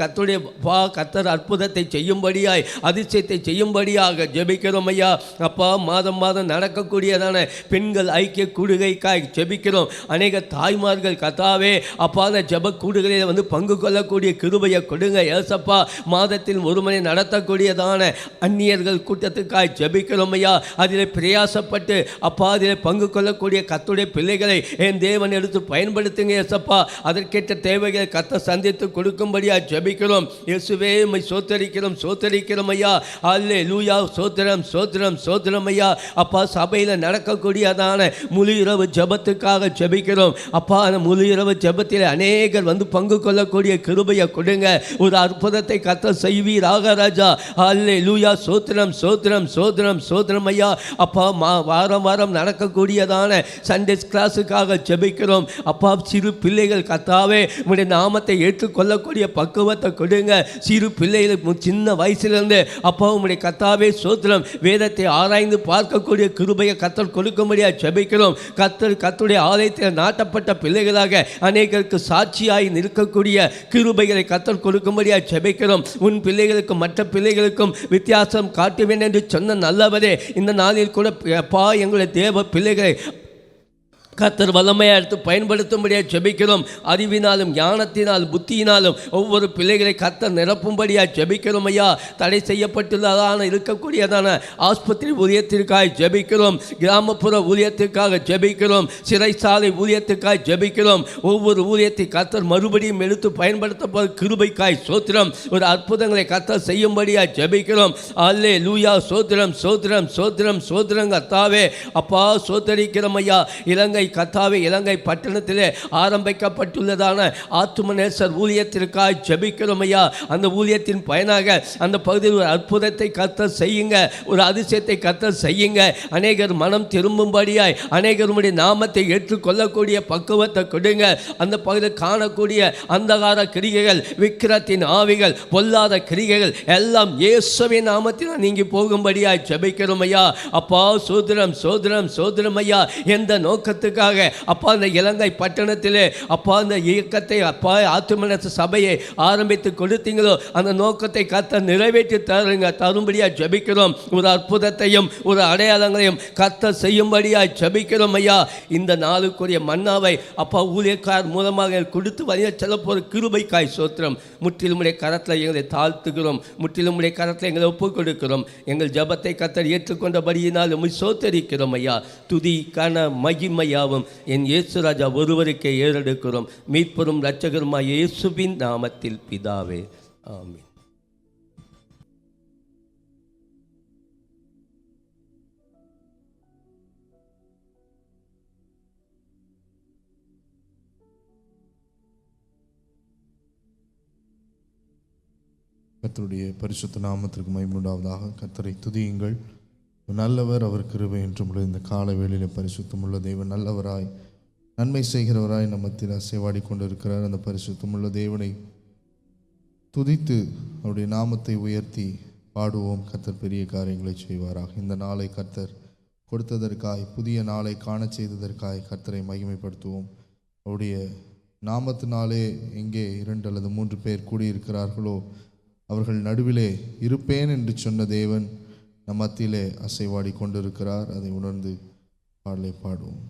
கர்த்தர் அற்புதத்தை செய்யும்படியாய் அதிசயத்தை செய்யும்படியாக ஜெபிக்கிறோம் ஐயா. அப்பா மாதம் நடக்கக்கூடியதான பெண்கள் ஐக்கிய கூடுகைக்காய் ஜெபிக்கிறோம். அநேக தாய்மார்கள் கர்த்தாவே அப்பா அந்த ஜெப கூடுகளில் வந்து பங்கு கொள்ளக்கூடிய கிருபையை கொடுங்க ஏசப்பா. மாதத்தில் ஒரு மணி நடத்தக்கூடியதான அந்நியர்கள் கூட்டத்துக்காய் ஜெபிக்கிறோம் ஐயா. அதில் பிரயாசப்பட்டு அப்பா அதில் பங்கு கொள்ளக்கூடிய கர்த்தருடைய பிள்ளைகளை என் தேவன் எடுத்து பயன்படுத்துங்க ஏசப்பா. அதற்கேற்ற தேவைகளை கர்த்தர் சந்தித்து கொடுக்கும்படியா ஜெபிக்கிறோம். இயேசுவே உம்மை சோத்தரிக்கிறோம் ஐயா. அல்லேலூயா. சோத்திரம் ஐயா. அப்பா சபையில் நடக்கக்கூடியதான முழு இரவு ஜெபத்துக்காக ஜெபிக்கிறோம் அப்பா. அந்த முழு இரவு ஜெபத்தில் அநேகர் வந்து பங்கு கொள்ளக்கூடிய கிருபையை கொடுங்க. ஒரு அற்புதத்தை கர்த்தர் செய்வீராக ராஜா. அல்லேலூயா. சோத்திரம் ஐயா. அப்பா வாரம் நடக்கக்கூடியதான சண்டே கிளாஸுக்காக ஜெபிக்கிறோம் அப்பா. சிறு பிள்ளைகள் கர்த்தாவே உம்முடைய நாமத்தை ஏற்றுக்கொள்ளக்கூடிய பக்குவத்தை கொடுங்க. சிறு பிள்ளைகளுக்கு சின்ன வயசிலிருந்து அப்பா உம்முடைய கர்த்தாவே சோத்திரம் வேதத்தை ஆராய்ந்து பார்க்கக்கூடிய கிருபையை கர்த்தர் கொடுக்கும்படியாக ஜெபிக்கிறோம். கர்த்தருடைய ஆலயத்தில் நாட்டப்பட்ட பிள்ளைகளாக அநேகருக்கு சாட்சியாய் நிற்கக்கூடிய கிருபைகளை கர்த்தர் கொடுக்கும்படியாக ஜெபிக்கிறோம். உன் பிள்ளைகளுக்கும் மற்ற பிள்ளைகளுக்கும் வித்தியாசம் காட்டுவேன் என்று சொன்ன நல்லவரே, இந்த நாளில் கூட அப்பா எங்களுடைய தேவ பிள்ளைகளை கர்த்தர் வல்லமையை எடுத்து பயன்படுத்தும்படியாக ஜெபிக்கிறோம். அறிவினாலும் ஞானத்தினாலும் புத்தியினாலும் ஒவ்வொரு பிள்ளைகளை கர்த்தர் நிரப்பும்படியாக ஜெபிக்கிறோம் ஐயா. தடை செய்யப்பட்டுள்ளதான இருக்கக்கூடியதான ஆஸ்பத்திரி ஊழியத்திற்காக ஜெபிக்கிறோம். கிராமப்புற ஊழியத்திற்காக ஜெபிக்கிறோம். சிறைச்சாலை ஊழியத்திற்காக ஜெபிக்கிறோம். ஒவ்வொரு ஊழியத்தை கர்த்தர் மறுபடியும் எடுத்து பயன்படுத்தப்போகிற கிருபைக்காய் சோத்திரம். ஒரு அற்புதங்களை கர்த்தர் செய்யும்படியாக ஜெபிக்கிறோம். அல்லேலூயா. சோத்திரம் கர்த்தாவே அப்பா சோத்தரிக்கிறோம் ஐயா. இலங்கை பட்டணத்திலே ஆரம்பிக்கப்பட்டுள்ளதான ஆத்துமநேசர் ஊழியத்திற்காக ஜெபிக்கிறோம் ஐயா. அந்த ஊழியத்தின் பயனாக அந்த பகுதியில் ஒரு அற்புதத்தை கர்த்தர் செய்யுங்க. ஒரு அதிசயத்தை கர்த்தர் செய்யுங்க. அநேகர் மனம் திரும்பும்படியாய் அநேகருடைய நாமத்தை ஏற்றுக்கொள்ளக்கூடிய பக்குவத்தை கொடுங்க. அந்த பகுதியில் காணக்கூடிய அந்தகார கிரிகைகள், விக்கிரத்தின் ஆவிகள், பொல்லாத கிரிகைகள் எல்லாம் இயேசுவின் நாமத்தில் நீங்கி போகும்படியாய் ஜெபிக்கிறோம் ஐயா. அப்பா சோதரம் ஐயா. எந்த நோக்கத்துக்காக அப்பா அந்த இலங்கை பட்டணத்திலே அப்பா அந்த இயக்கத்தை அப்பா ஆத்துமநேச சபையை ஆரம்பித்து கொடுத்தீங்களோ அந்த நோக்கத்தை கர்த்தர் நிறைவேற்றி தரும்படியாக ஜெபிக்கிறோம். ஒரு அற்புதத்தையும் ஒரு அடையாளங்களையும் கர்த்தர் செய்யும்படியாக ஜெபிக்கிறோம் ஐயா. இந்த நாளுக்குரிய மன்னாவை அப்பா ஊழியக்கார் மூலமாக கொடுத்து வழிய செல்ல போகிற கிருபைக்காய் சோத்திரம். முற்றிலும் கரத்தில் எங்களை தாழ்த்துகிறோம். முற்றிலும் கரத்தில் எங்களை ஒப்புக் கொடுக்கிறோம். எங்கள் ஜெபத்தை கர்த்தர் ஏற்றுக்கொண்டபடியினால் உம்மை சோத்தரிக்கிறோம் ஐயா. துதி கன மகிமை யாவும் என் இயேசு ராஜா ஒருவருக்கே ஏறெடுக்கிறோம். மீட்பெரும் இரட்சகருமாய் இயேசுவின் நாமத்தில் பிதாவே, ஆமென். கர்த்தருடைய பரிசுத்த நாமத்திற்கு மகிமை உண்டாவதாக. கர்த்தரை துதியுங்கள். நல்லவர், அவர் கிருபை என்றும் உள்ள இந்த கால வேளையிலே பரிசுத்தமுள்ள தேவன் நல்லவராய் நன்மை செய்கிறவராய் நம்மத்தில் அசைவாடி கொண்டிருக்கிறார். அந்த பரிசுத்தமுள்ள தேவனை துதித்து அவருடைய நாமத்தை உயர்த்தி பாடுவோம். கர்த்தர் பெரிய காரியங்களை செய்வாராக. இந்த நாளை கர்த்தர் கொடுத்ததற்காய், புதிய நாளை காண செய்ததற்காய் கர்த்தரை மகிமைப்படுத்துவோம். அவருடைய நாமத்தினாலே எங்கே 2 அல்லது 3 பேர் கூடியிருக்கிறார்களோ அவர்கள் நடுவிலே இருப்பேன் என்று சொன்ன தேவன் நம் மத்தியிலே அசைவாடி கொண்டிருக்கிறார். அதை உணர்ந்து பாடலை பாடுவோம்.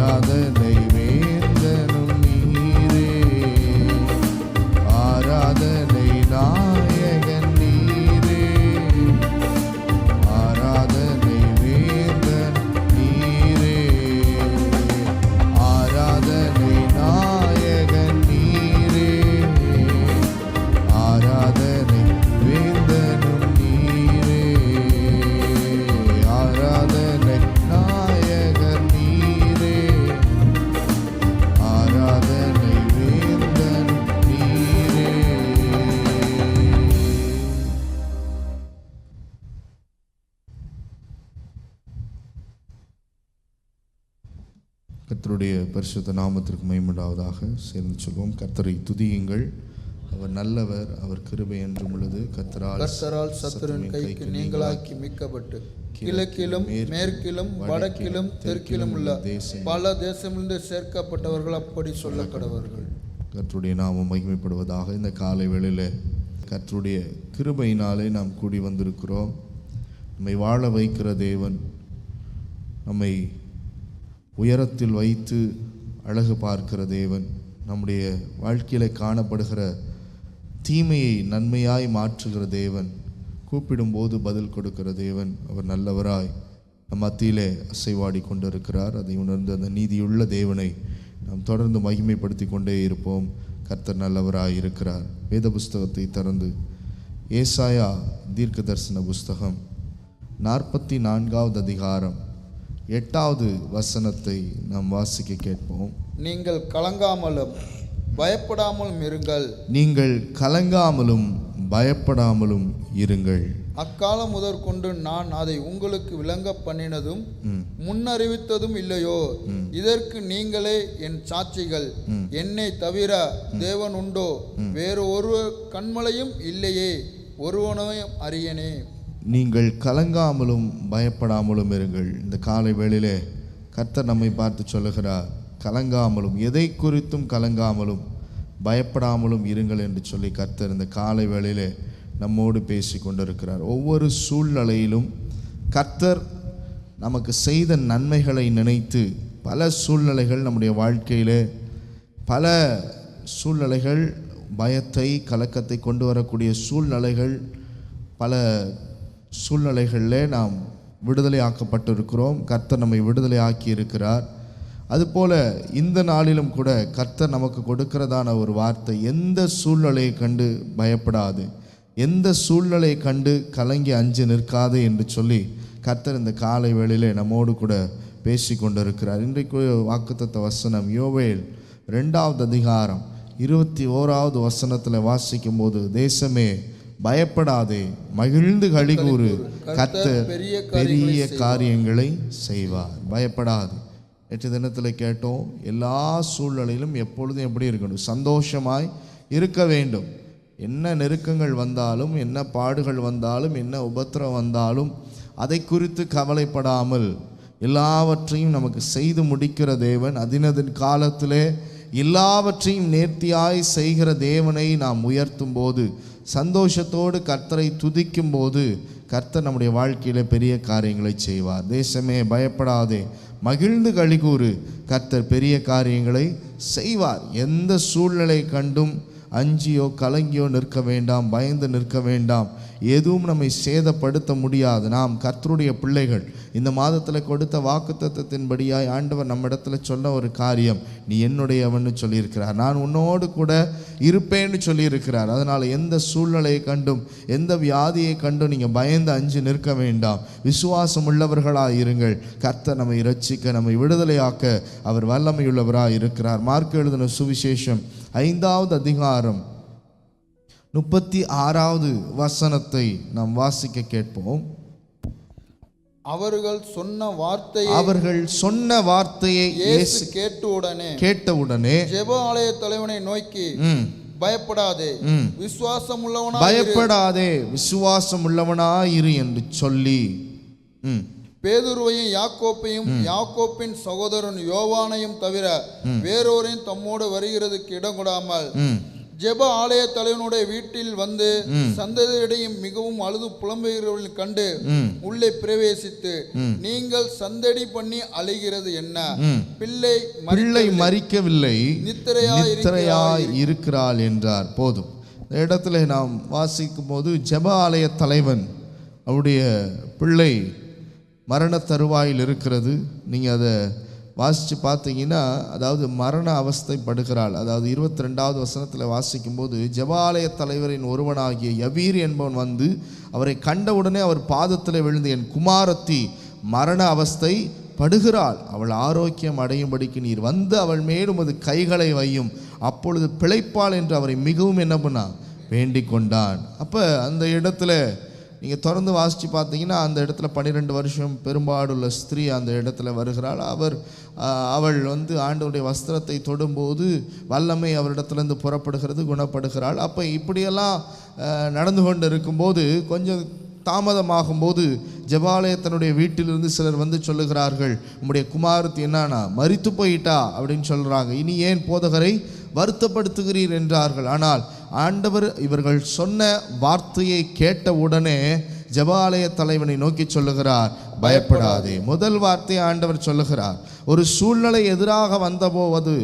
ஆராதனை வேந்தனும் நீரே, ஆராதனை நாயகன் நீரே, ஆராதனை வேந்தன் நீரே, ஆராதனை நாயகன் நீரே, ஆராதனை வேந்தனும் நீரே, ஆராதனை நாயகன் நீரே, ஆராதனை வேந்தன் நீரே. கர்த்தருடைய பரிசுத்த நாமத்திற்கு மகிமையுண்டாவதாக. சேர்ந்து சொல்வோம், கர்த்தரை துதியுங்கள், அவர் நல்லவர், அவர் கிருபை என்றும் உள்ளது. கர்த்தரால் சத்துருவின் கைக்கு நீங்களாக்கி மீட்கப்பட்டு கிழக்கிலும் மேற்கிலும் வடக்கிலும் தெற்கிலும் உள்ள பல தேசமிலிருந்து சேர்க்கப்பட்டவர்கள் அப்படி சொல்ல கடவர்கள். கர்த்தருடைய நாமம் மகிமைப்படுவதாக. இந்த காலை வேளையில் கர்த்தருடைய கிருபையினாலே நாம் கூடி வந்திருக்கிறோம். நம்மை வாழ வைக்கிற தேவன், நம்மை உயரத்தில் வைத்து அழகு பார்க்கிற தேவன், நம்முடைய வாழ்க்கையில் காணப்படுகிற தீமையை நன்மையாய் மாற்றுகிற தேவன், கூப்பிடும்போது பதில் கொடுக்கிற தேவன், அவர் நல்லவராய் நம் மத்தியிலே அசைவாடி கொண்டிருக்கிறார். அதை உணர்ந்து அந்த நீதியுள்ள தேவனை நாம் தொடர்ந்து மகிமைப்படுத்தி கொண்டே இருப்போம். கர்த்தர் நல்லவராய் இருக்கிறார். வேத புஸ்தகத்தை திறந்து ஏசாயா தீர்க்க தரிசன புஸ்தகம் 44வது அதிகாரம் 8வது வசனத்தை நாம் வாசிக்க கேட்போம். நீங்கள் கலங்காமலும் பயப்படாமலும் இருங்கள். நீங்கள் கலங்காமலும் பயப்படாமலும் இருங்கள். அக்காலம் முதற்கொண்டு நான் அதை உங்களுக்கு விளங்க பண்ணினதும் முன்னறிவித்ததும் இல்லையோ? இதற்கு நீங்களே என் சாட்சிகள். என்னை தவிர தேவன் உண்டோ? வேறு ஒரு கண்மலையும் இல்லையே, ஒருவனையும் அறியனே. நீங்கள் கலங்காமலும் பயப்படாமலும் இருங்கள். இந்த காலை வேளையிலே கர்த்தர் நம்மை பார்த்து சொல்லுகிறார், கலங்காமலும், எதை குறித்தும் கலங்காமலும் பயப்படாமலும் இருங்கள் என்று சொல்லி கர்த்தர் இந்த காலை வேளையிலே நம்மோடு பேசி கொண்டிருக்கிறார். ஒவ்வொரு சூழ்நிலையிலும் கர்த்தர் நமக்கு செய்த நன்மைகளை நினைத்து, பல சூழ்நிலைகள் நம்முடைய வாழ்க்கையிலே, பல சூழ்நிலைகள் பயத்தை கலக்கத்தை கொண்டு வரக்கூடிய சூழ்நிலைகள், பல சூழ்நிலைகளிலே நாம் விடுதலை ஆக்கப்பட்டிருக்கிறோம். கர்த்தர் நம்மை விடுதலை ஆக்கி இருக்கிறார். அதுபோல இந்த நாளிலும் கூட கர்த்தர் நமக்கு கொடுக்கிறதான ஒரு வார்த்தை, எந்த சூழ்நிலையை கண்டு பயப்படாது, எந்த சூழ்நிலையை கண்டு கலங்கி அஞ்சு நிற்காது என்று சொல்லி கர்த்தர் இந்த காலை வேளையிலே நம்மோடு கூட பேசி கொண்டிருக்கிறார். இன்றைக்கு வாக்குத்தத்த வசனம் யோவேல் 2வது அதிகாரம் 21வது வசனத்தில் வாசிக்கும் போது, தேசமே பயப்படாதே, மகிழ்ந்து களிகூறு, கர்த்தர் பெரிய காரியங்களை செய்வார். பயப்படாது. நேற்று தினத்தில் கேட்டோம், எல்லா சூழ்நிலையிலும் எப்பொழுதும் எப்படி இருக்கணும்? சந்தோஷமாய் இருக்க வேண்டும். என்ன நெருக்கங்கள் வந்தாலும், என்ன பாடுகள் வந்தாலும், என்ன உபத்திரம் வந்தாலும் அதை குறித்து கவலைப்படாமல் எல்லாவற்றையும் நமக்கு செய்து முடிக்கிற தேவன், அதினதின் காலத்திலே எல்லாவற்றையும் நேர்த்தியாய் செய்கிற தேவனை நாம் உயர்த்தும் போது, சந்தோஷத்தோடு கர்த்தரை துதிக்கும் போது, கர்த்தர் நம்முடைய வாழ்க்கையில பெரிய காரியங்களை செய்வார். தேசமே பயப்படாதே, மகிழ்ந்து களிகூறு, கர்த்தர் பெரிய காரியங்களை செய்வார். எந்த சூழ்நிலை கண்டும் அஞ்சியோ கலங்கியோ நிற்க வேண்டாம், பயந்து நிற்க வேண்டாம். எதுவும் நம்மை சேதப்படுத்த முடியாது. நாம் கர்த்தருடைய பிள்ளைகள். இந்த மாதத்தில் கொடுத்த வாக்குத்தத்தத்தின்படியாய் ஆண்டவர் நம்மிடத்தில் சொன்ன ஒரு காரியம், நீ என்னுடையவன்னு சொல்லியிருக்கிறார், நான் உன்னோடு கூட இருப்பேன்னு சொல்லியிருக்கிறார். அதனால் எந்த சூழ்நிலையை கண்டும், எந்த வியாதியை கண்டும் நீங்கள் பயந்து அஞ்சு நிற்க வேண்டாம். விசுவாசம் உள்ளவர்களாக இருங்கள். கர்த்தர் நம்மை இரட்சிக்க, நம்மை விடுதலையாக்க அவர் வல்லமையுள்ளவராக இருக்கிறார். மார்க் எழுதின சுவிசேஷம் 5வது அதிகாரம் 36வது வசனத்தை நாம் வாசிக்க கேட்போம். அவர்கள் சொன்ன வார்த்தையை இயேசு கேட்டவுடனே ஜெப ஆலய தலைவனை நோக்கி, பயப்படாதே, விசுவாசம் உள்ளவனாயிரு என்று சொல்லி பேதுருவையும் யாக்கோப்பையும் யாக்கோப்பின் சகோதரன் யோவானையும் தவிர வேறோரையும் தம்மோடு வருகிறதுக்கு இடம் கொடாமல் ஜெப ஆலய தலைவனுடைய வீட்டில் வந்து சந்ததியிடையும் மிகவும் அழுது புலம்புகிறவர்கள் கண்டு உள்ளே பிரவேசித்து, நீங்கள் சந்தடி பண்ணி அழுகிறது என்ன? பிள்ளை மரிக்கவில்லை, நித்திரையாய் இருக்கிறாள் என்றார். போதும். இந்த இடத்துல நாம் வாசிக்கும் போது ஜெப ஆலய தலைவன் அவருடைய பிள்ளை மரண தருவாயில் இருக்கிறது. நீங்கள் அதை வாசித்து பார்த்தீங்கன்னா, அதாவது மரண அவஸ்தைப்படுகிறாள். அதாவது 22வது வசனத்தில் வாசிக்கும்போது, ஜெபாலய தலைவரின் ஒருவனாகிய யவீர் என்பவன் வந்து அவரை கண்டவுடனே அவர் பாதத்தில் விழுந்து, என் குமாரத்தி மரண அவஸ்தை படுகிறாள், அவள் ஆரோக்கியம் அடையும்படிக்கு நீர் வந்து அவள் மேலும் உமது கைகளை வையும், அப்பொழுது பிழைப்பாள் என்று அவரை மிகவும் என்ன பண்ணா வேண்டிக் கொண்டான். அப்போ அந்த இடத்துல நீங்கள் தொடர்ந்து வாசித்து பார்த்தீங்கன்னா, அந்த இடத்துல 12 வருஷம் பெரும்பாடுள்ள ஸ்திரீ அந்த இடத்துல வருகிறாள். அவள் வந்து ஆண்டவருடைய வஸ்திரத்தை தொடும்போது வல்லமை அவரிடத்துலேருந்து புறப்படுகிறது, குணப்படுகிறாள். அப்போ இப்படியெல்லாம் நடந்து கொண்டு இருக்கும்போது கொஞ்சம் தாமதமாகும்போது ஜெபாலயத்தினுடைய வீட்டிலிருந்து சிலர் வந்து சொல்லுகிறார்கள், உம்முடைய குமாரத்தி என்னன்னா மரித்து போயிட்டா அப்படின்னு சொல்கிறாங்க. இனி ஏன் போதகரை வருத்தப்படுத்துகிறீர் என்றார்கள். ஆனால் ஆண்டவர் இவர்கள் சொன்ன வார்த்தையை கேட்ட உடனே ஜெபாலய தலைவனை நோக்கி சொல்லுகிறார், பயப்படாதே. முதல் வார்த்தையை ஆண்டவர் சொல்லுகிறார். ஒரு சூழ்நிலை எதிராக வந்தபோது,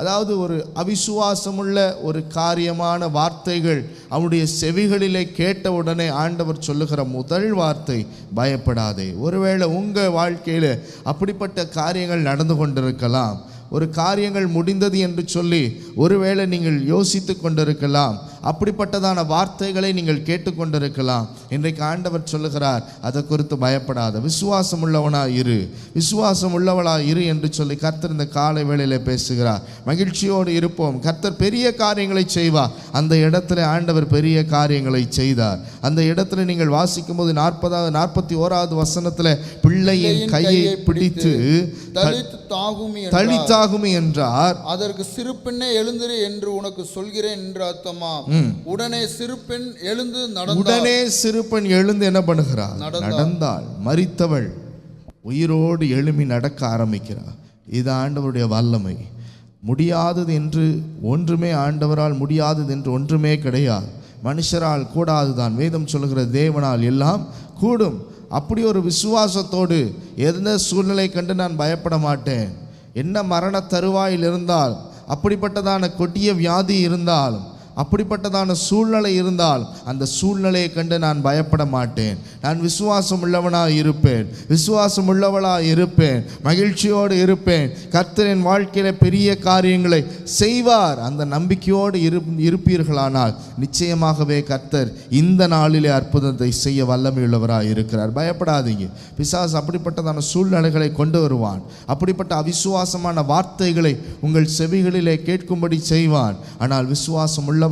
அதாவது ஒரு அவிசுவாசமுள்ள ஒரு காரியமான வார்த்தைகள் அவனுடைய செவிகளிலே கேட்டவுடனே ஆண்டவர் சொல்லுகிற முதல் வார்த்தை பயப்படாதே. ஒருவேளை உங்கள் வாழ்க்கையில் அப்படிப்பட்ட காரியங்கள் நடந்து கொண்டிருக்கலாம். ஒரு காரியங்கள் முடிந்தது என்று சொல்லி ஒருவேளை நீங்கள் யோசித்து கொண்டிருக்கலாம். அப்படிப்பட்டதான வார்த்தைகளை நீங்கள் கேட்டுக்கொண்டிருக்கலாம். இன்றைக்கு ஆண்டவர் சொல்லுகிறார், அதை குறித்து பயப்படாத, விசுவாசம் உள்ளவனாக இரு, விசுவாசம் உள்ளவளாக இரு என்று சொல்லி கர்த்தர் இந்த காலை வேளையில் பேசுகிறார். மகிழ்ச்சியோடு இருப்போம். கர்த்தர் பெரிய காரியங்களை செய்வார். அந்த இடத்துல ஆண்டவர் பெரிய காரியங்களை செய்தார். அந்த இடத்துல நீங்கள் வாசிக்கும் போது 41வது வசனத்தில் பிள்ளையின் கையை பிடித்து தளித்தாகுமி என்றார். அதற்கு சிறு பெண்ணே எழுந்திரு என்று உனக்கு சொல்கிறேன் என்று அர்த்தமா? உடனே சிறு பெண் எழுந்து என்ன பண்ணுகிறார்? நடந்தாள். மரித்தவள் உயிரோடு எழும்பி நடக்க ஆரம்பிக்கிறார். இது ஆண்டவருடைய வல்லமை. முடியாதது என்று ஒன்றுமே, ஆண்டவரால் முடியாதது என்று ஒன்றுமே கிடையாது. மனுஷரால் கூடாதுதான். வேதம் சொல்லுகிற தேவனால் எல்லாம் கூடும். அப்படி ஒரு விசுவாசத்தோடு எந்த சூழ்நிலை கண்டு நான் பயப்பட மாட்டேன், என்ன மரண தருவாயில் இருந்தால், அப்படிப்பட்டதான கொடிய வியாதி இருந்தாலும், அப்படிப்பட்டதான சூழ்நிலை இருந்தால் அந்த சூழ்நிலையை கண்டு நான் பயப்பட மாட்டேன். நான் விசுவாசம் உள்ளவனாக இருப்பேன், விசுவாசம் உள்ளவளாக இருப்பேன், மகிழ்ச்சியோடு இருப்பேன். கர்த்தர் என் வாழ்க்கையில பெரிய காரியங்களை செய்வார். அந்த நம்பிக்கையோடு இருப்பீர்களானால் நிச்சயமாகவே கர்த்தர் இந்த நாளிலே அற்புதத்தை செய்ய வல்லமையுள்ளவராக இருக்கிறார். பயப்படாதீங்க. பிசாசு அப்படிப்பட்டதான சூழ்நிலைகளை கொண்டு வருவான். அப்படிப்பட்ட அவிசுவாசமான வார்த்தைகளை உங்கள் செவிகளிலே கேட்கும்படி செய்வான். ஆனால் விசுவாசம் உள்ளவர்களாய்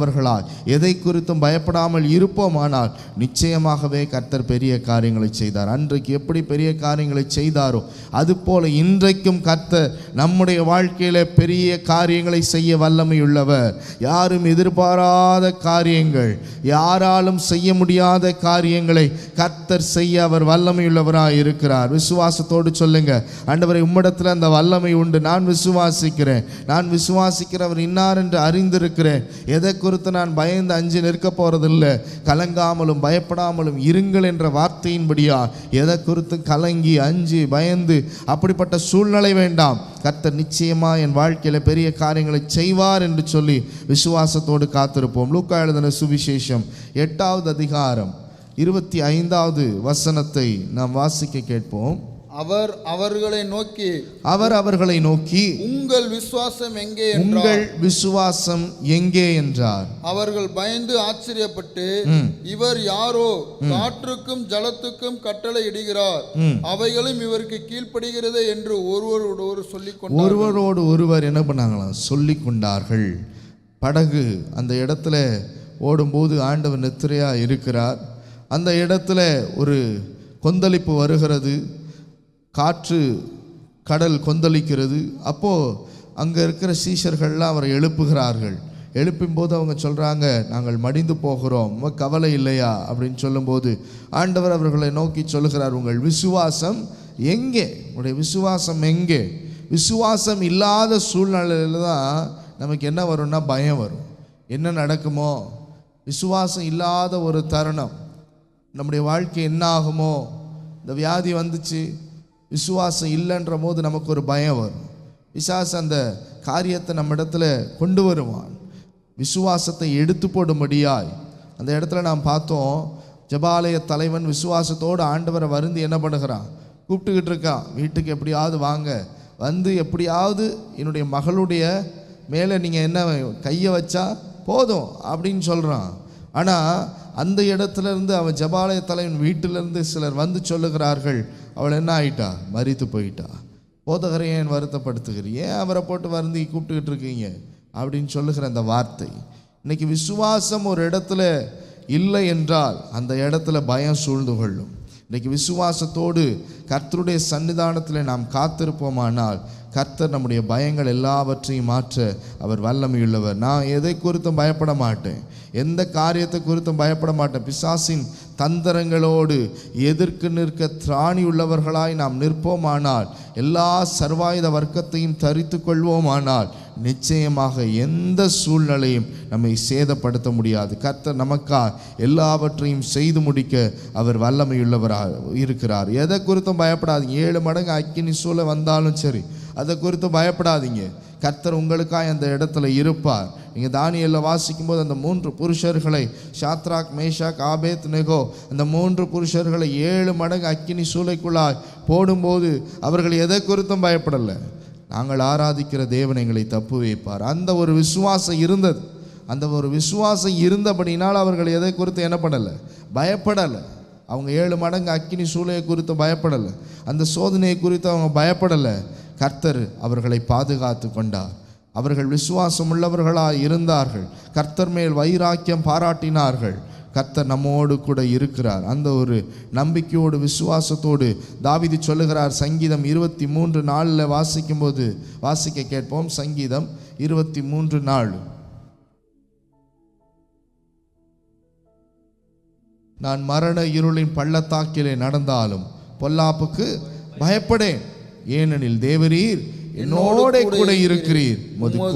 எதை குறித்தும் பயப்படாமல் இருப்போமானால் நிச்சயமாகவே கர்த்தர் பெரிய காரியங்களை செய்தார். அன்றைக்கு எப்படி பெரிய காரியங்களை செய்தாரோ அதுபோல இன்றைக்கும் கர்த்தர் நம்முடைய வாழ்க்கையில பெரிய காரியங்களை செய்ய வல்லமையுள்ளவர். யாரும் எதிர்பாராத காரியங்கள், யாராலும் செய்ய முடியாத காரியங்களை கர்த்தர் செய்ய அவர் வல்லமையுள்ளவராக இருக்கிறார். விசுவாசத்தோடு சொல்லுங்க, ஆண்டவரே உம்மிடத்தில் அந்த வல்லமை உண்டு, நான் விசுவாசிக்கிறேன், நான் விசுவாசிக்கிறவர் இன்னார் என்று அறிந்திருக்கிறேன். எதை குறித்து நான் பயந்து அஞ்சு நிற்க போறதில்லை. கலங்காமலும் பயப்படாமலும் இருங்கள் என்ற வார்த்தையின்படியா எதை குறித்து கலங்கி அஞ்சு பயந்து அப்படிப்பட்ட சூழ்நிலை வேண்டாம். கர்த்தர் நிச்சயமா என் வாழ்க்கையில பெரிய காரியங்களை செய்வார் என்று சொல்லி விசுவாசத்தோடு காத்திருப்போம். லூக்கா எழுதின சுவிசேஷம் 8வது அதிகாரம் 25வது வசனத்தை நாம் வாசிக்க கேட்போம். அவர் அவர்களை நோக்கி உங்கள் விசுவாசம் எங்கே என்றார். அவர்கள் பயந்து ஆச்சரியப்பட்டு, இவர் யாரோ, காற்றுக்கும் ஜலத்துக்கும் கட்டளை இடுகிறார், அவைகளும் இவருக்கு கீழ்ப்படுகிறது என்று ஒருவரோடு ஒருவர் என்ன பண்ணாங்களாம் சொல்லிக் கொண்டார்கள். படகு அந்த இடத்துல ஓடும்போது ஆண்டவர் நித்திரையா இருக்கிறார். அந்த இடத்துல ஒரு கொந்தளிப்பு வருகிறது, காற்று கடல் கொந்தளிக்கிறது. அப்போது அங்கே இருக்கிற சீஷர்கள்லாம் அவரை எழுப்புகிறார்கள். எழுப்பும்போது அவங்க சொல்கிறாங்க, நாங்கள் மடிந்து போகிறோம், கவலை இல்லையா அப்படின்னு சொல்லும்போது ஆண்டவர் அவர்களை நோக்கி சொல்லுகிறார், உங்கள் விசுவாசம் எங்கே? உங்களுடைய விசுவாசம் எங்கே? விசுவாசம் இல்லாத சூழ்நிலையில் தான் நமக்கு என்ன வரும்னா பயம் வரும். என்ன நடக்குமோ, விசுவாசம் இல்லாத ஒரு தருணம் நம்முடைய வாழ்க்கை என்ன ஆகுமோ. இந்த வியாதி வந்துச்சு, விசுவாசம் இல்லைன்ற போது நமக்கு ஒரு பயம் வரும். பிசாசு அந்த காரியத்தை நம்ம இடத்துல கொண்டு வருவான், விசுவாசத்தை எடுத்து போடும்படியாய். அந்த இடத்துல நாம் பார்த்தோம், ஜெபாலய தலைவன் விசுவாசத்தோடு ஆண்டவரை வருந்தி என்ன பண்ணுகிறான், கூப்பிட்டுக்கிட்டு இருக்கான், வீட்டுக்கு எப்படியாவது வாங்க, வந்து எப்படியாவது என்னுடைய மகளுடைய மேலே நீங்கள் என்ன கையை வச்சா போதும் அப்படின்னு சொல்கிறான். ஆனால் அந்த இடத்துல இருந்து அவன் ஜெபாலய தலைவன் வீட்டிலிருந்து சிலர் வந்து சொல்லுகிறார்கள், அவள் என்ன ஆயிட்டா, மரித்து போயிட்டா, போதகரை ஏன் வருத்தப்படுத்துகிறீங்க, ஏன் அவரை போட்டு வருந்தி கூப்பிட்டுக்கிட்டு இருக்கீங்க அப்படின்னு சொல்லுகிற அந்த வார்த்தை. இன்னைக்கு விசுவாசம் ஒரு இடத்துல இல்லை என்றால் அந்த இடத்துல பயம் சூழ்ந்து கொள்ளும். இன்றைக்கு விசுவாசத்தோடு கர்த்தருடைய சன்னிதானத்தில் நாம் காத்திருப்போமானால் கர்த்தர் நம்முடைய பயங்கள் எல்லாவற்றையும் மாற்ற அவர் வல்லமையுள்ளவர். நான் எதை குறித்தும் பயப்பட மாட்டேன், எந்த காரியத்தை குறித்தும் பயப்பட மாட்டேன். பிசாசின் தந்திரங்களோடு எதிர்க்கு நிற்க திராணி உள்ளவர்களாய் நாம் நிற்போமானால், எல்லா சர்வாயுத வர்க்கத்தையும் தரித்து கொள்வோமானால் நிச்சயமாக எந்த சூழ்நிலையும் நம்மை சேதப்படுத்த முடியாது. கர்த்தர் நமக்கா எல்லாவற்றையும் செய்து முடிக்க அவர் வல்லமையுள்ளவராக இருக்கிறார். எதை குறித்தும் பயப்படாதீங்க. 7 மடங்கு அக்கினி சூழ வந்தாலும் சரி, அதை குறித்து பயப்படாதீங்க. கர்த்தர் உங்களுக்காக அந்த இடத்துல இருப்பார். நீங்கள் தானியேலில் வாசிக்கும்போது அந்த 3 புருஷர்களை, சாத்ராக், மேஷாக், ஆபேத் நேகோ, அந்த 3 புருஷர்களை 7 மடங்கு அக்கினி சூளைக்குள்ளாய் போடும்போது அவர்கள் எதை குறித்தும் பயப்படலை. நாங்கள் ஆராதிக்கிற தேவன் எங்களை தப்பு வைப்பார். அந்த ஒரு விசுவாசம் இருந்தது. அந்த ஒரு விசுவாசம் இருந்தபடினால் அவர்கள் எதை குறித்து என்ன பண்ணலை, பயப்படலை. அவங்க 7 மடங்கு அக்கினி சூளையை குறித்து பயப்படலை, அந்த சோதனையை குறித்து அவங்க பயப்படலை. கர்த்தர் அவர்களை பாதுகாத்து கொண்டார். அவர்கள் விசுவாசம் உள்ளவர்களாக இருந்தார்கள், கர்த்தர் மேல் வைராக்கியம் பாராட்டினார்கள். கர்த்தர் நம்மோடு கூட இருக்கிறார். அந்த ஒரு நம்பிக்கையோடு விசுவாசத்தோடு தாவீது சொல்லுகிறார். சங்கீதம் 23:4 வாசிக்கும்போது வாசிக்க கேட்போம். சங்கீதம் 23:4. நான் மரண இருளின் பள்ளத்தாக்கிலே நடந்தாலும் பொல்லாப்புக்கு பயப்படேன், ஏனெனில் தேவரீர் என்னோட கூட இருக்கிறீர்,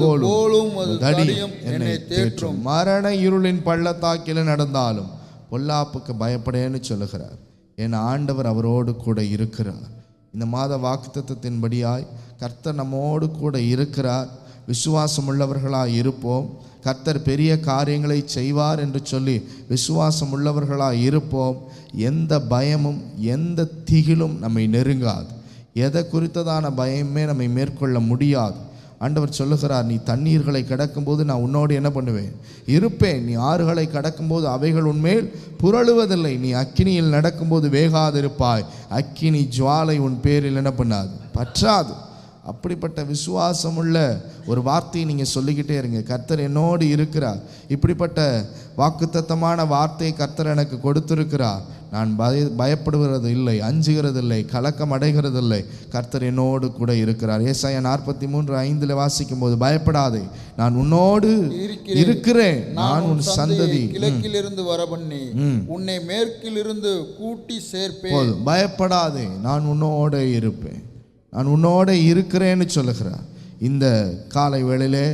கோலும் தடியும் என்னை தேற்றும். மரண இருளின் பள்ளத்தாக்கில நடந்தாலும் பொல்லாப்புக்கு பயப்படேன்னு சொல்லுகிறார். என் ஆண்டவர் அவரோடு கூட இருக்கிறார். இந்த மாத வாக்குத்தத்தத்தின்படியாய் கர்த்தர் நம்மோடு கூட இருக்கிறார். விசுவாசம் உள்ளவர்களாய் இருப்போம். கர்த்தர் பெரிய காரியங்களை செய்வார் என்று சொல்லி விசுவாசம் உள்ளவர்களாய் இருப்போம். எந்த பயமும் எந்த திகிலும் நம்மை நெருங்காது. எதை குறித்ததான பயமே நம்மை மேற்கொள்ள முடியாது. ஆண்டவர் சொல்லுகிறார், நீ தண்ணீர்களை கடக்கும்போது நான் உன்னோடு என்ன பண்ணுவேன், இருப்பேன். நீ ஆறுகளை கடக்கும்போது அவைகள் உன்மேல் புரளுவதில்லை. நீ அக்கினியில் நடக்கும்போது வேகாதிருப்பாய், அக்கினி ஜுவாலை உன் பேரில் என்ன பண்ணாது, பற்றாது. அப்படிப்பட்ட விசுவாசமுள்ள ஒரு வார்த்தையை நீங்கள் சொல்லிக்கிட்டே இருங்க. கர்த்தர் என்னோடு இருக்கிறார். இப்படிப்பட்ட வாக்குத்தத்தமான வார்த்தையை கர்த்தர் எனக்கு கொடுத்திருக்கிறார். நான் பயப்படுகிறது இல்லை, அஞ்சுகிறது இல்லை, கலக்கம் அடைகிறது இல்லை. கர்த்தர் என்னோடு கூட இருக்கிறார். ஏசாயா 43:5 வாசிக்கும் போது, பயப்படாதே, நான் உன்னோடு இருக்கிறேன், நான் உன் சந்ததி கிழக்கிலிருந்து வர பண்ணி உன்னை மேற்கிலிருந்து கூட்டி சேர்ப்பேன். பயப்படாதே, நான் உன்னோட இருப்பேன், நான் உன்னோட இருக்கிறேன்னு சொல்லுகிறார். இந்த காலை வேளையிலே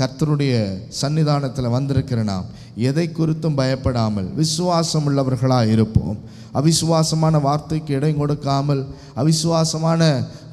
கர்த்தருடைய சன்னிதானத்தில் வந்திருக்கிற நாம் எதை குறித்தும் பயப்படாமல் விசுவாசம் உள்ளவர்களாக இருப்போம். அவிசுவாசமான வார்த்தைக்கு இடம் கொடுக்காமல், அவிசுவாசமான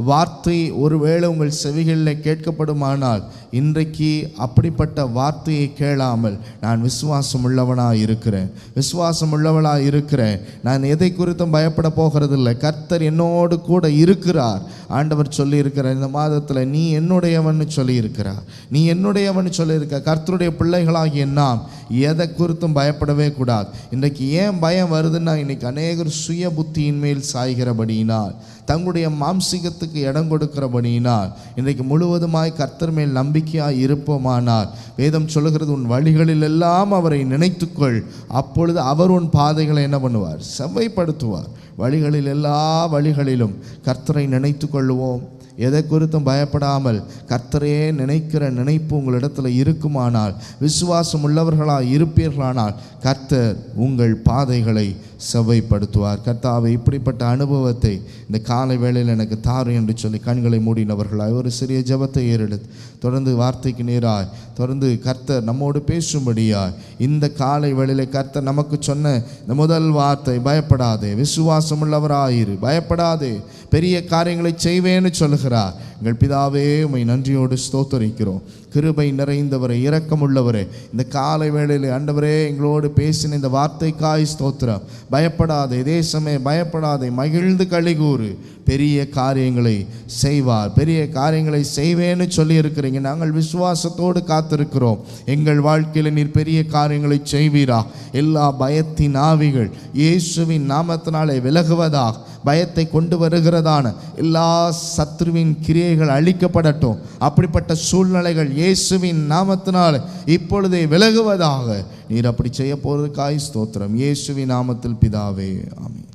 வார்த்தை ஒருவேளை உங்கள் செவிகளில் கேட்கப்படுமானால் இன்றைக்கு அப்படிப்பட்ட வார்த்தையை கேளாமல், நான் விசுவாசம் உள்ளவனாக இருக்கிறேன், விசுவாசம் உள்ளவளாக இருக்கிறேன், நான் எதை குறித்தும் பயப்பட போகிறதில்லை, கர்த்தர் என்னோடு கூட இருக்கிறார். ஆண்டவர் சொல்லியிருக்கிறார் இந்த மாதத்தில், நீ என்னுடையவன் சொல்லியிருக்கிறார், நீ என்னுடையவன் சொல்லியிருக்க. கர்த்தருடைய பிள்ளைகளாகிய நாம் எதை குறித்தும் பயப்படவே கூடாது. இன்றைக்கு ஏன் பயம் வருதுன்னா, இன்னைக்கு அநேகர் சுய புத்தியின் மேல் சாய்கிறபடியினால், தங்களுடைய மாம்சிகத்துக்கு இடம் கொடுக்கிறபடியினால் இன்றைக்கு முழுவதுமாய் கர்த்தர் மேல் நம்பிக்கையாய் இருப்போமானால், வேதம் சொல்லுகிறது, உன் வழிகளில் எல்லாம் அவரை நினைத்துக்கொள், அப்பொழுது அவர் உன் பாதைகளை என்ன பண்ணுவார், செவ்வைப்படுத்துவார். வழிகளில் எல்லா வழிகளிலும் கர்த்தரை நினைத்து கொள்ளுவோம். எதை குறித்தும் பயப்படாமல் கர்த்தரையே நினைக்கிற நினைப்பு உங்களிடத்தில் இருக்குமானால், விசுவாசம் உள்ளவர்களாக இருப்பீர்களானால், கர்த்தர் உங்கள் பாதைகளை செவ்வைப்படுத்துவார். கர்த்தாவே, இப்படிப்பட்ட அனுபவத்தை இந்த காலை வேளையில் எனக்கு தாரு என்று சொல்லி கண்களை மூடினவர்களாய் ஒரு சிறிய ஜெபத்தை ஏறெடுத்து தொடர்ந்து வார்த்தைக்கு நேராய் தொடர்ந்து கர்த்தர் நம்மோடு பேசும்படியாய் இந்த காலை வேளையிலே கர்த்தர் நமக்கு சொன்ன இந்த முதல் வார்த்தை, பயப்படாதே, விசுவாசம் உள்ளவராயிரு, பயப்படாதே, பெரிய காரியங்களை செய்வேன்னு சொல்லுகிறார். எங்கள் பிதாவே, உம்மை நன்றியோடு ஸ்தோத்தரிக்கிறோம். கிருபை நிறைந்தவரே, இரக்கமுள்ளவரே, இந்த காலை வேளையில் ஆண்டவரே எங்களோடு பேசின இந்த வார்த்தைக்காய் ஸ்தோத்திரம். பயப்படாதே தேசமே, பயப்படாதே, மகிழ்ந்து களிகூறு, பெரிய காரியங்களை செய்வார், பெரிய காரியங்களை செய்வேன்னு சொல்லி இருக்கிறீங்க. நாங்கள் விசுவாசத்தோடு காத்திருக்கிறோம். எங்கள் வாழ்க்கையில் நீர் பெரிய காரியங்களை செய்வீரா? எல்லா பயத்தின் ஆவிகள் இயேசுவின் நாமத்தினாலே விலகுவதாக, பயத்தை கொண்டு வருகிறதான எல்லா சத்ருவின் கிரியைகள் அழிக்கப்படட்டும். அப்படிப்பட்ட சூழ்நிலைகள் இயேசுவின் நாமத்தினால் இப்பொழுதே விலகுவதாக. நீர் அப்படி செய்ய போவதற்காய் ஸ்தோத்திரம். இயேசுவின் நாமத்தில் பிதாவே, ஆமென்.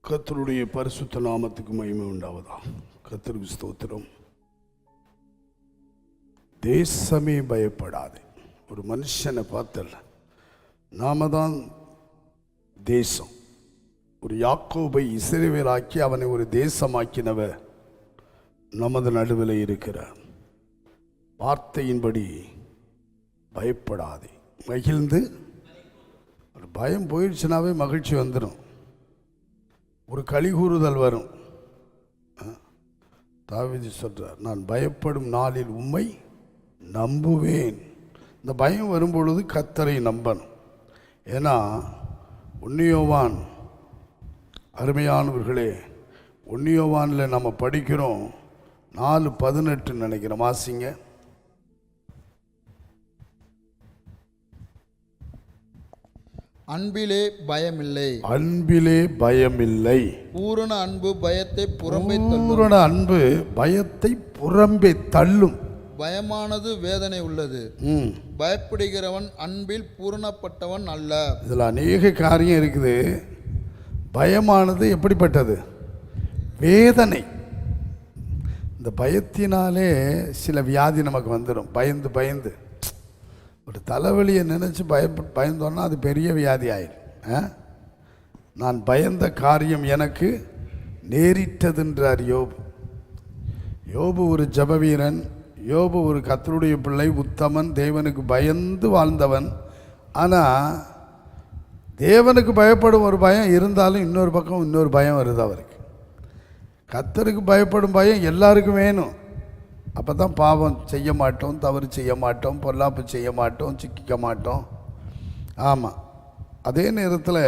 கர்த்தருடைய பரிசுத்த நாமத்துக்கு மகிமை உண்டாவதா. கர்த்தருக்கு ஸ்தோத்திரம். தேசமே பயப்படாது. ஒரு மனுஷனை பார்த்தல, நாம தான் தேசம். ஒரு யாக்கோபை இஸ்ரவேலாக்கி அவனை ஒரு தேசமாக்கினவர் நமது நடுவில் இருக்கிறார். வார்த்தையின்படி பயப்படாதே, மகிழ்ந்து. ஒரு பயம் போயிடுச்சுனாவே மகிழ்ச்சி வந்துடும், ஒரு களிகூறுதல் வரும். தாவீது சொல்றார், நான் பயப்படும் நாளில் உம்மை நம்புவேன். இந்த பயம் வரும்பொழுது கர்த்தரை நம்பணும். ஏன்னா 1 யோவான், அருமையானவர்களே, 1 யோவானில் நம்ம படிக்கிறோம் 4:18 நினைக்கிறேன், வாசிங்க. அன்பிலே பயமில்லை, அன்பிலே பயமில்லை. பூரண அன்பு பயத்தை புறம்பே தள்ளும். பூரண அன்பு பயத்தை புறம்பே தள்ளும். பயமானது வேதனை உள்ளது, பயப்படுகிறவன் அன்பில் பூரணப்பட்டவன் அல்ல. இதில் அநேக காரியம் இருக்குது. பயமானது எப்படிப்பட்டது? வேதனை. இந்த பயத்தினாலே சில வியாதி நமக்கு வந்துடும். பயந்து பயந்து ஒரு தலைவலியை நினச்சி பயந்தோன்னா அது பெரிய வியாதி ஆயிடும். நான் பயந்த காரியம் எனக்கு நேரிட்டதுன்றார் யோபு. யோபு ஒரு ஜப வீரன், யோபு ஒரு கர்த்தருடைய பிள்ளை, உத்தமன், தேவனுக்கு பயந்து வாழ்ந்தவன். ஆனால் தேவனுக்கு பயப்படும் ஒரு பயம் இருந்தாலும் இன்னொரு பக்கம் இன்னொரு பயம் வருது அவருக்கு. கர்த்தருக்கு பயப்படும் பயம் எல்லாருக்கும் வேணும். அப்போ தான் பாவம் செய்ய மாட்டோம், தவறு செய்ய மாட்டோம், பொல்லாப்பு செய்ய மாட்டோம், சிக்கிக்க மாட்டோம். ஆமாம். அதே நேரத்தில்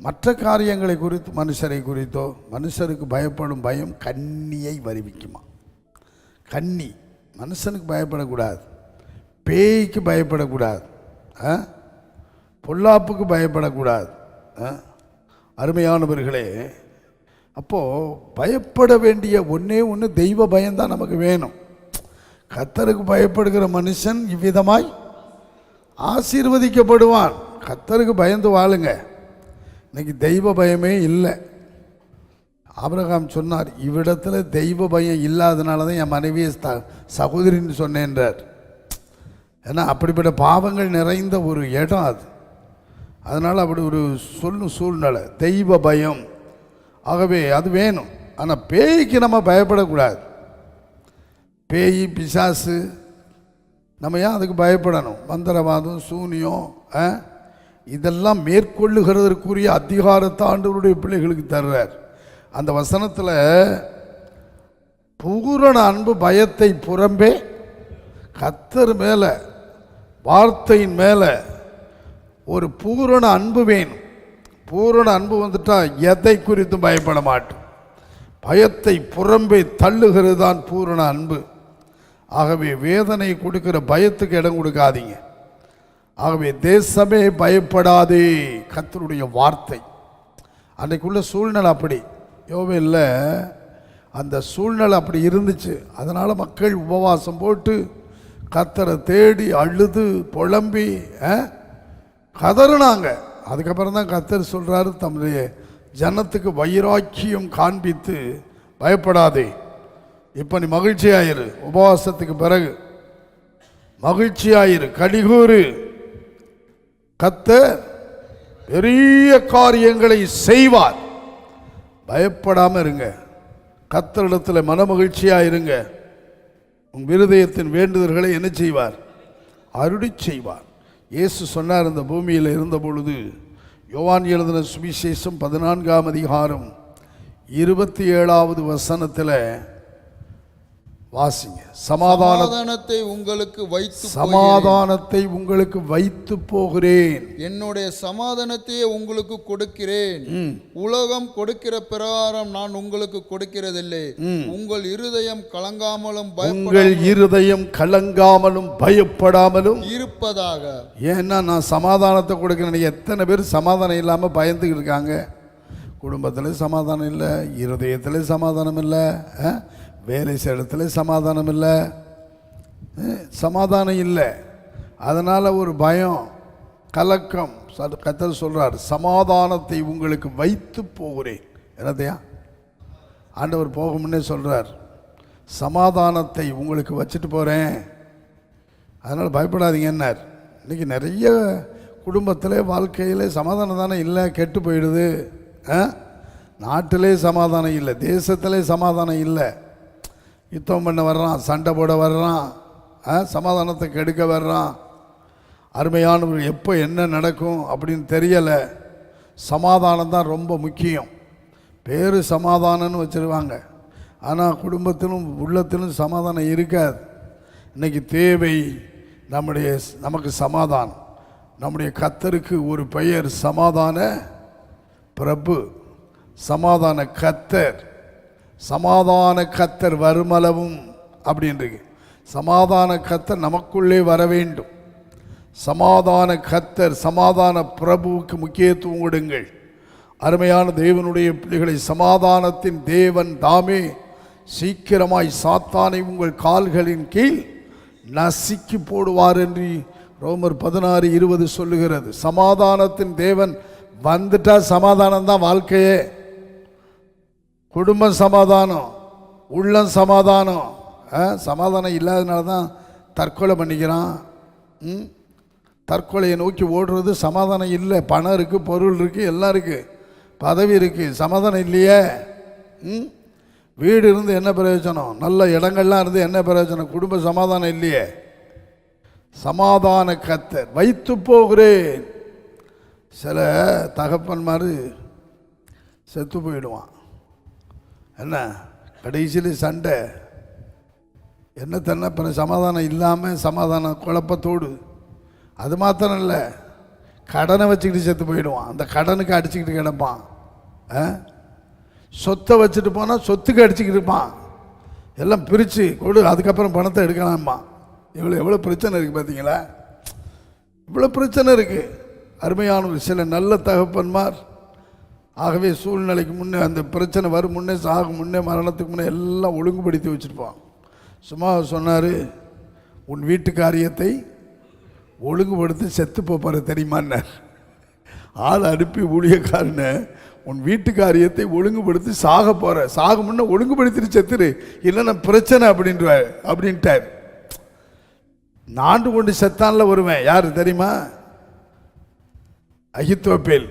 மற்ற காரியங்களை குறித்து, மனுஷரை குறித்தோ, மனுஷருக்கு பயப்படும் பயம் கண்ணியை வருவிக்குமா. கண்ணி மனுஷனுக்கு பயப்படக்கூடாது, பேய்க்கு பயப்படக்கூடாது, பொல்லாப்புக்கு பயப்படக்கூடாது. அருமையானவர்களே, அப்போது பயப்பட வேண்டிய ஒன்று தெய்வ பயம்தான் நமக்கு வேணும். கர்த்தருக்கு பயப்படுகிற மனுஷன் இவ்விதமாய் ஆசீர்வதிக்கப்படுவான். கர்த்தருக்கு பயந்து வாழுங்க. இன்னைக்கு தெய்வ பயமே இல்லை. ஆபிரகாம் சொன்னார், இவ்விடத்தில் தெய்வ பயம் இல்லாதனால தான் என் மனைவியை சகோதரின்னு சொன்னேன்றார். ஏன்னா அப்படிப்பட்ட பாவங்கள் நிறைந்த ஒரு இடம் அது. அதனால் அப்படி ஒரு சூழ்நிலை, தெய்வ பயம். ஆகவே அது வேணும். ஆனால் பேய்க்கு நம்ம பயப்படக்கூடாது. பேய், பிசாசு, நம்ம ஏன் அதுக்கு பயப்படணும்? மந்திரவாதம், சூனியம், இதெல்லாம் மேற்கொள்ளுகிறதற்குரிய அதிகாரத்தை ஆண்டவருடைய பிள்ளைகளுக்கு தர்றார். அந்த வசனத்தில் பூரண அன்பு பயத்தை புறம்பே, கர்த்தர் மேலே, வார்த்தையின் மேலே ஒரு பூரண அன்பு வேணும். பூரண அன்பு வந்துட்டால் எதை குறித்தும் பயப்பட மாட்டோம். பயத்தை புறம்பே தள்ளுகிறது தான் பூரண அன்பு. ஆகவே வேதனை கொடுக்கிற பயத்துக்கு இடம் கொடுக்காதீங்க. ஆகவே தேசமே பயப்படாதே, கர்த்தருடைய வார்த்தை. அன்றைக்குள்ள சூழ்நிலை அப்படி. யோவேல்ல அந்த சூழ்நிலை அப்படி இருந்துச்சு. அதனால் மக்கள் உபவாசம் போட்டு கர்த்தரை தேடி அழுது புலம்பி கதறினாங்க. அதுக்கப்புறம் தான் கர்த்தர் சொல்கிறாரு, தம்முடைய ஜனத்துக்கு வைராக்கியம் காண்பித்து, பயப்படாதே, இப்போ நீ மகிழ்ச்சியாயிரு. உபவாசத்துக்கு பிறகு மகிழ்ச்சியாயிரு, கடிகூறு. கர்த்தர் பெரிய காரியங்களை செய்வார். பயப்படாம இருங்க. கர்த்தரிடத்தில் மனமகிழ்ச்சியாயிருங்க. உங்கள் இருதயத்தின் வேண்டுதல்களை என்ன செய்வார்? அருளி செய்வார். இயேசு சொன்னார், இந்த பூமியில் இருந்த பொழுது, யோவான் எழுதின சுவிசேஷம் 14ஆம் அதிகாரம் 27வது வசனத்தில் வாசிங்க. சமாதானத்தை உங்களுக்கு வைத்து சமாதானத்தை உங்களுக்கு வைத்து போகிறேன், என்னுடைய சமாதானத்தையே உங்களுக்கு கொடுக்கிறேன். உலகம் கொடுக்கிற பிரகாரம் நான் உங்களுக்கு கொடுக்கிறதில்லை. உங்கள் இருதயம் கலங்காமலும் உங்கள் இருதயம் கலங்காமலும் பயப்படாமலும் இருப்பதாக. ஏன்னா நான் சமாதானத்தை கொடுக்கிறேன். எத்தனை பேர் சமாதானம் இல்லாமல் பயந்துக்கிட்டு இருக்காங்க? குடும்பத்தில் சமாதானம் இல்லை, இருதயத்தில் சமாதானம் இல்லை, வேலை செய்யறதுல சமாதானம் இல்லை, சமாதானம் இல்லை. அதனால் ஒரு பயம், கலக்கம். கர்த்தர் சொல்கிறார், சமாதானத்தை உங்களுக்கு வைத்து போகிறேன். என்னதையா ஆண்டவர் போக முன்னே சொல்கிறார், சமாதானத்தை உங்களுக்கு வச்சுட்டு போகிறேன், அதனால் பயப்படாதீங்க. என்னார்? இன்றைக்கி நிறைய குடும்பத்தில் வாழ்க்கையில் சமாதானம் தானே இல்லை, கெட்டு போயிடுது. நாட்டிலே சமாதானம் இல்லை, தேசத்திலே சமாதானம் இல்லை. யுத்தம் பண்ண வர்றான், சண்டை போட வர்றான், சமாதானத்தை கெடுக்க வர்றான். அருமையானவர்கள், எப்போ என்ன நடக்கும் அப்படின்னு தெரியலை. சமாதானம் தான் ரொம்ப முக்கியம். பேர் சமாதானம்னு வச்சுருவாங்க, ஆனால் குடும்பத்திலும் உள்ளத்திலும் சமாதானம் இருக்காது. இன்றைக்கி தேவை நமக்கு சமாதானம். நம்முடைய கர்த்தருக்கு ஒரு பெயர் சமாதான பிரபு, சமாதான கர்த்தர். சமாதான கர்த்தர் வருமளவும் அப்படின்றது. சமாதான கர்த்தர் நமக்குள்ளே வர வேண்டும். சமாதான கர்த்தர், சமாதான பிரபுவுக்கு முக்கியத்துவம் கொடுங்கள். அருமையான தேவனுடைய பிள்ளைகளை, சமாதானத்தின் தேவன் தாமே சீக்கிரமாய் சாத்தானை உங்கள் கால்களின் கீழ் நசுக்கி போடுவார் என்று ரோமர் 16:20 சொல்லுகிறது. சமாதானத்தின் தேவன் வந்துட்டா சமாதானம் தான் வாழ்க்கையே. குடும்ப சமாதானம், உள்ளம் சமாதானம். சமாதானம் இல்லாதனால தான் தற்கொலை பண்ணிக்கிறான். தற்கொலையை நோக்கி ஓடுறது சமாதானம் இல்லை. பணம் இருக்குது, பொருள் இருக்குது, எல்லாம் இருக்குது, பதவி இருக்குது, சமாதானம் இல்லையே. வீடு இருந்து என்ன பிரயோஜனம்? நல்ல இடங்கள்லாம் இருந்து என்ன பிரயோஜனம்? குடும்ப சமாதானம் இல்லையே. சமாதான கர்த்தர் வைத்து போகிறேன். சில தகப்பன்மார் செத்து போயிடுவான். என்ன கடைசியில் சண்டை என்ன தன்னை பிற சமாதானம் இல்லாமல் சமாதான குழப்பத்தோடு. அது மாத்திரம் இல்லை, கடனை வச்சுக்கிட்டு செத்து போயிடுவான். அந்த கடனுக்கு அடிச்சுக்கிட்டு கிடப்பான். சொத்தை வச்சுட்டு போனால் சொத்துக்கு அடிச்சுக்கிட்டு இருப்பான். எல்லாம் பிரித்து கொடு, அதுக்கப்புறம் பணத்தை எடுக்கலாமா. எவ்வளோ பிரச்சனை இருக்குது பார்த்தீங்களா? இவ்வளோ பிரச்சனை இருக்குது. அருமையான சில நல்ல தகப்பன்மார் ஆகவே சூழ்நிலைக்கு முன்னே, அந்த பிரச்சனை வரும் முன்னே, சாகும் முன்னே, மரணத்துக்கு முன்னே எல்லாம் ஒழுங்குபடுத்தி வச்சுருப்பான். சும்மா சொன்னார், உன் வீட்டு காரியத்தை ஒழுங்குபடுத்தி செத்து போப்பார் தெரியுமான்னார். ஆள் அனுப்பி ஊழியக்காரனை, உன் வீட்டு காரியத்தை ஒழுங்குபடுத்தி சாக போகிற, சாக முன்னே ஒழுங்குபடுத்திட்டு செத்துரு, இல்லைன்னா பிரச்சனை அப்படின்ட்டார். நாண்டு கொண்டு செத்தான்ல வருவேன். யார் தெரியுமா? அகித்தோப்பேல்.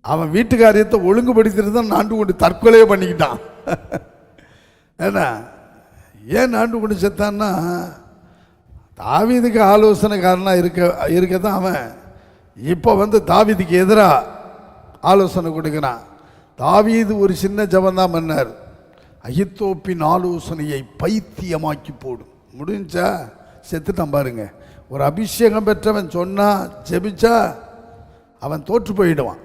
அவன் வீட்டு காரியத்தை ஒழுங்குபடுத்திட்டு தான் நாண்டு கொண்டு தற்கொலையே பண்ணிக்கிட்டான். ஏன்னா ஏன் நாண்டு கொண்டு செத்தான்னா, தாவீதுக்கு ஆலோசனைக்காரனாக இருக்க தான் அவன் இப்போ தாவீதுக்கு எதிராக ஆலோசனை கொடுக்குறான். தாவீது ஒரு சின்ன ஜபந்தான் பண்ணார். அகித்தோப்பின் ஆலோசனையை பைத்தியமாக்கி போடும். முடிஞ்சா செத்துட்டான் பாருங்க. ஒரு அபிஷேகம் பெற்றவன் சொன்னா, ஜெபிச்சா அவன் தோற்று போயிடுவான்.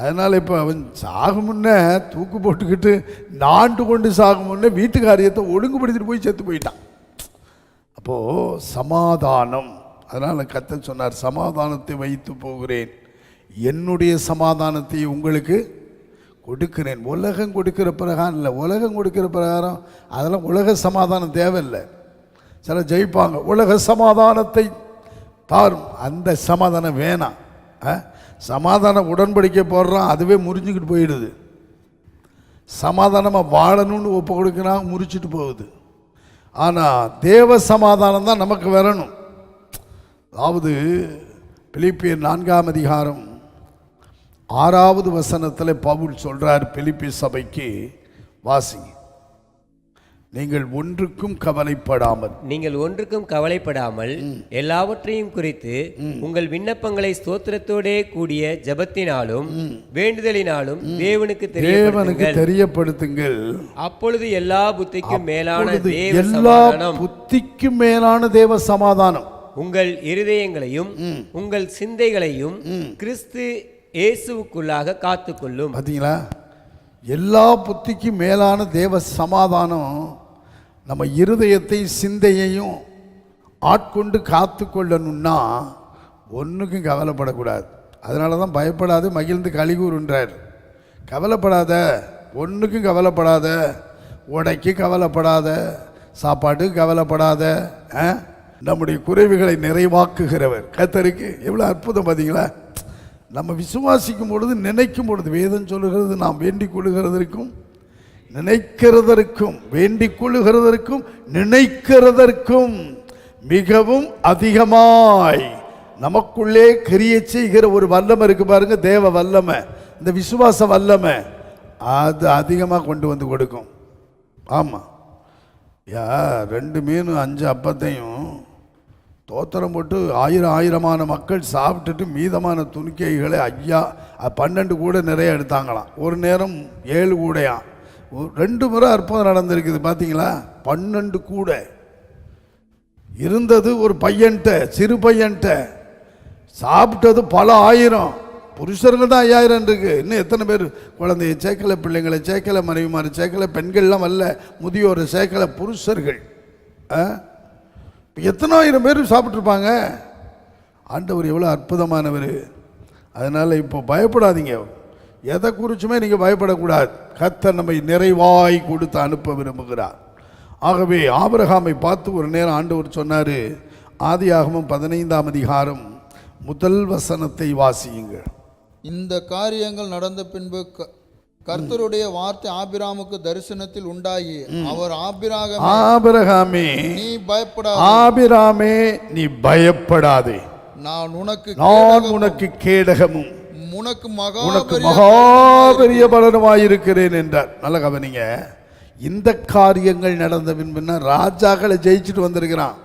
அதனால் இப்போ அவன் சாகும் முன்னே தூக்கு போட்டுக்கிட்டு நாண்டு கொண்டு சாகும் முன்னே வீட்டு காரியத்தை ஒழுங்குபடுத்திட்டு போய் செத்து போயிட்டான். அப்போது சமாதானம். அதனால் கர்த்தர் சொன்னார், சமாதானத்தை வைத்து போகிறேன், என்னுடைய சமாதானத்தை உங்களுக்கு கொடுக்கிறேன். உலகம் கொடுக்கிற பிரகாரம் இல்லை. உலகம் கொடுக்கிற பிரகாரம் அதெல்லாம் உலக சமாதானம் தேவையில்லை. சில ஜெயிப்பாங்க, உலக சமாதானத்தை தாரும், அந்த சமாதானம் வேணாம். சமாதானம் உடன்படிக்கை போடுறான், அதுவே முறிஞ்சிக்கிட்டு போயிடுது. சமாதானமாக வாழணும்னு ஒப்பு கொடுக்குறான், முறிச்சிட்டு போகுது. ஆனால் தேவ சமாதானம் தான் நமக்கு வரணும். அதாவது பிலிப்பியர் 4ஆம் அதிகாரம் 6வது வசனத்தில் பவுல் சொல்றார் பிலிப்பி சபைக்கு, வாசிங்க. நீங்கள் ஒன்றுக்கும் கவலைப்படாமல் எல்லாவற்றையும் குறித்து உங்கள் விண்ணப்பங்களை ஸ்தோத்திரத்தோடே கூடிய ஜெபத்தினாலும் வேண்டுதலினாலும் தேவனுக்கு தெரியப்படுத்துங்கள். அப்பொழுது எல்லா புத்திக்கும் மேலான தேவ சமாதானம் உங்கள் இருதயங்களையும் உங்கள் சிந்தைகளையும் கிறிஸ்து இயேசுவுக்குள்ளாக காத்துக்கொள்ளும். பார்த்தீங்களா, எல்லா புத்திக்கும் மேலான தேவ சமாதானம் நம்ம இருதயத்தை சிந்தையையும் ஆட்கொண்டு காத்து கொள்ளணும்னா ஒன்றுக்கும் கவலைப்படக்கூடாது. அதனால தான் பயப்படாது மகிழ்ந்து கலிகூறுன்றார். கவலைப்படாத, ஒன்றுக்கும் கவலைப்படாத, உடைக்கு கவலைப்படாத, சாப்பாட்டுக்கு கவலைப்படாத, நம்முடைய குறைவுகளை நிறைவாக்குகிறவர் கர்த்தருக்கு எவ்வளோ அற்புதம். பார்த்தீங்களா, நம்ம விசுவாசிக்கும் பொழுது நினைக்கும் பொழுது வேதம் சொல்லுகிறது நாம் வேண்டிக் கொள்ளுகிறதற்கும் நினைக்கிறதற்கும் வேண்டிக் கொள்ளுகிறதற்கும் நினைக்கிறதற்கும் மிகவும் அதிகமாய் நமக்குள்ளே கிரியை செய்கிற ஒரு வல்லமை இருக்கு பாருங்க, தேவ வல்லமை. இந்த விசுவாச வல்லமை அது அதிகமாக கொண்டு வந்து கொடுக்கும். ஆமாம், 2 மீன் 5 அப்பத்தையும் தோத்திரம் போட்டு ஆயிரமான மக்கள் சாப்பிட்டுட்டு மீதமான துணிக்கைகளை 12 கூட நிறைய எடுத்தாங்களாம். ஒரு நேரம் 7 கூடையாம். 2 முறை அற்புதம் நடந்திருக்குது. பார்த்தீங்களா, 12 கூட இருந்தது ஒரு பையன்ட்ட, சிறு பையன்ட்ட. சாப்பிட்டது பல ஆயிரம். புருஷர்கள் தான் 5000 இருக்கு. இன்னும் எத்தனை பேர் குழந்தைய சேர்க்கலை, பிள்ளைங்களை சேர்க்கலை, மனைவிமாரி சேர்க்கலை, பெண்கள்லாம் வரல, முதியோரை சேர்க்கலை, புருஷர்கள் எத்தனை ஆயிரம் பேர் சாப்பிட்ருப்பாங்க. ஆண்டவர் எவ்வளோ அற்புதமானவர். அதனால் இப்போ பயப்படாதீங்க, எதை குறிச்சுமே நீங்கள் பயப்படக்கூடாது. கர்த்தர் நம்மை நிறைவாய் கொடுத்து அனுப்ப விரும்புகிறார். ஆகவே ஆபிரகாமை பார்த்து ஒரு நேரம் ஆண்டவர் சொன்னார். ஆதியாகமம் 15ஆம் அதிகாரம் 1 வசனத்தை வாசியுங்கள். இந்த காரியங்கள் நடந்த பின்பு கர்த்தருடைய வார்த்தை ஆபிராமுக்கு தரிசனத்தில் உண்டாகி அவர் ஆபிரகாமே நீ பயப்படாதே, நான் உனக்கு கேடகமும் உனக்கு மகாபெரிய பலனுமாயிருக்கிறேன் என்றார். நல்ல கவனிங்க, இந்த காரியங்கள் நடந்த பின்புன்னா ராஜாக்களை ஜெயிச்சுட்டு வந்திருக்கிறான்.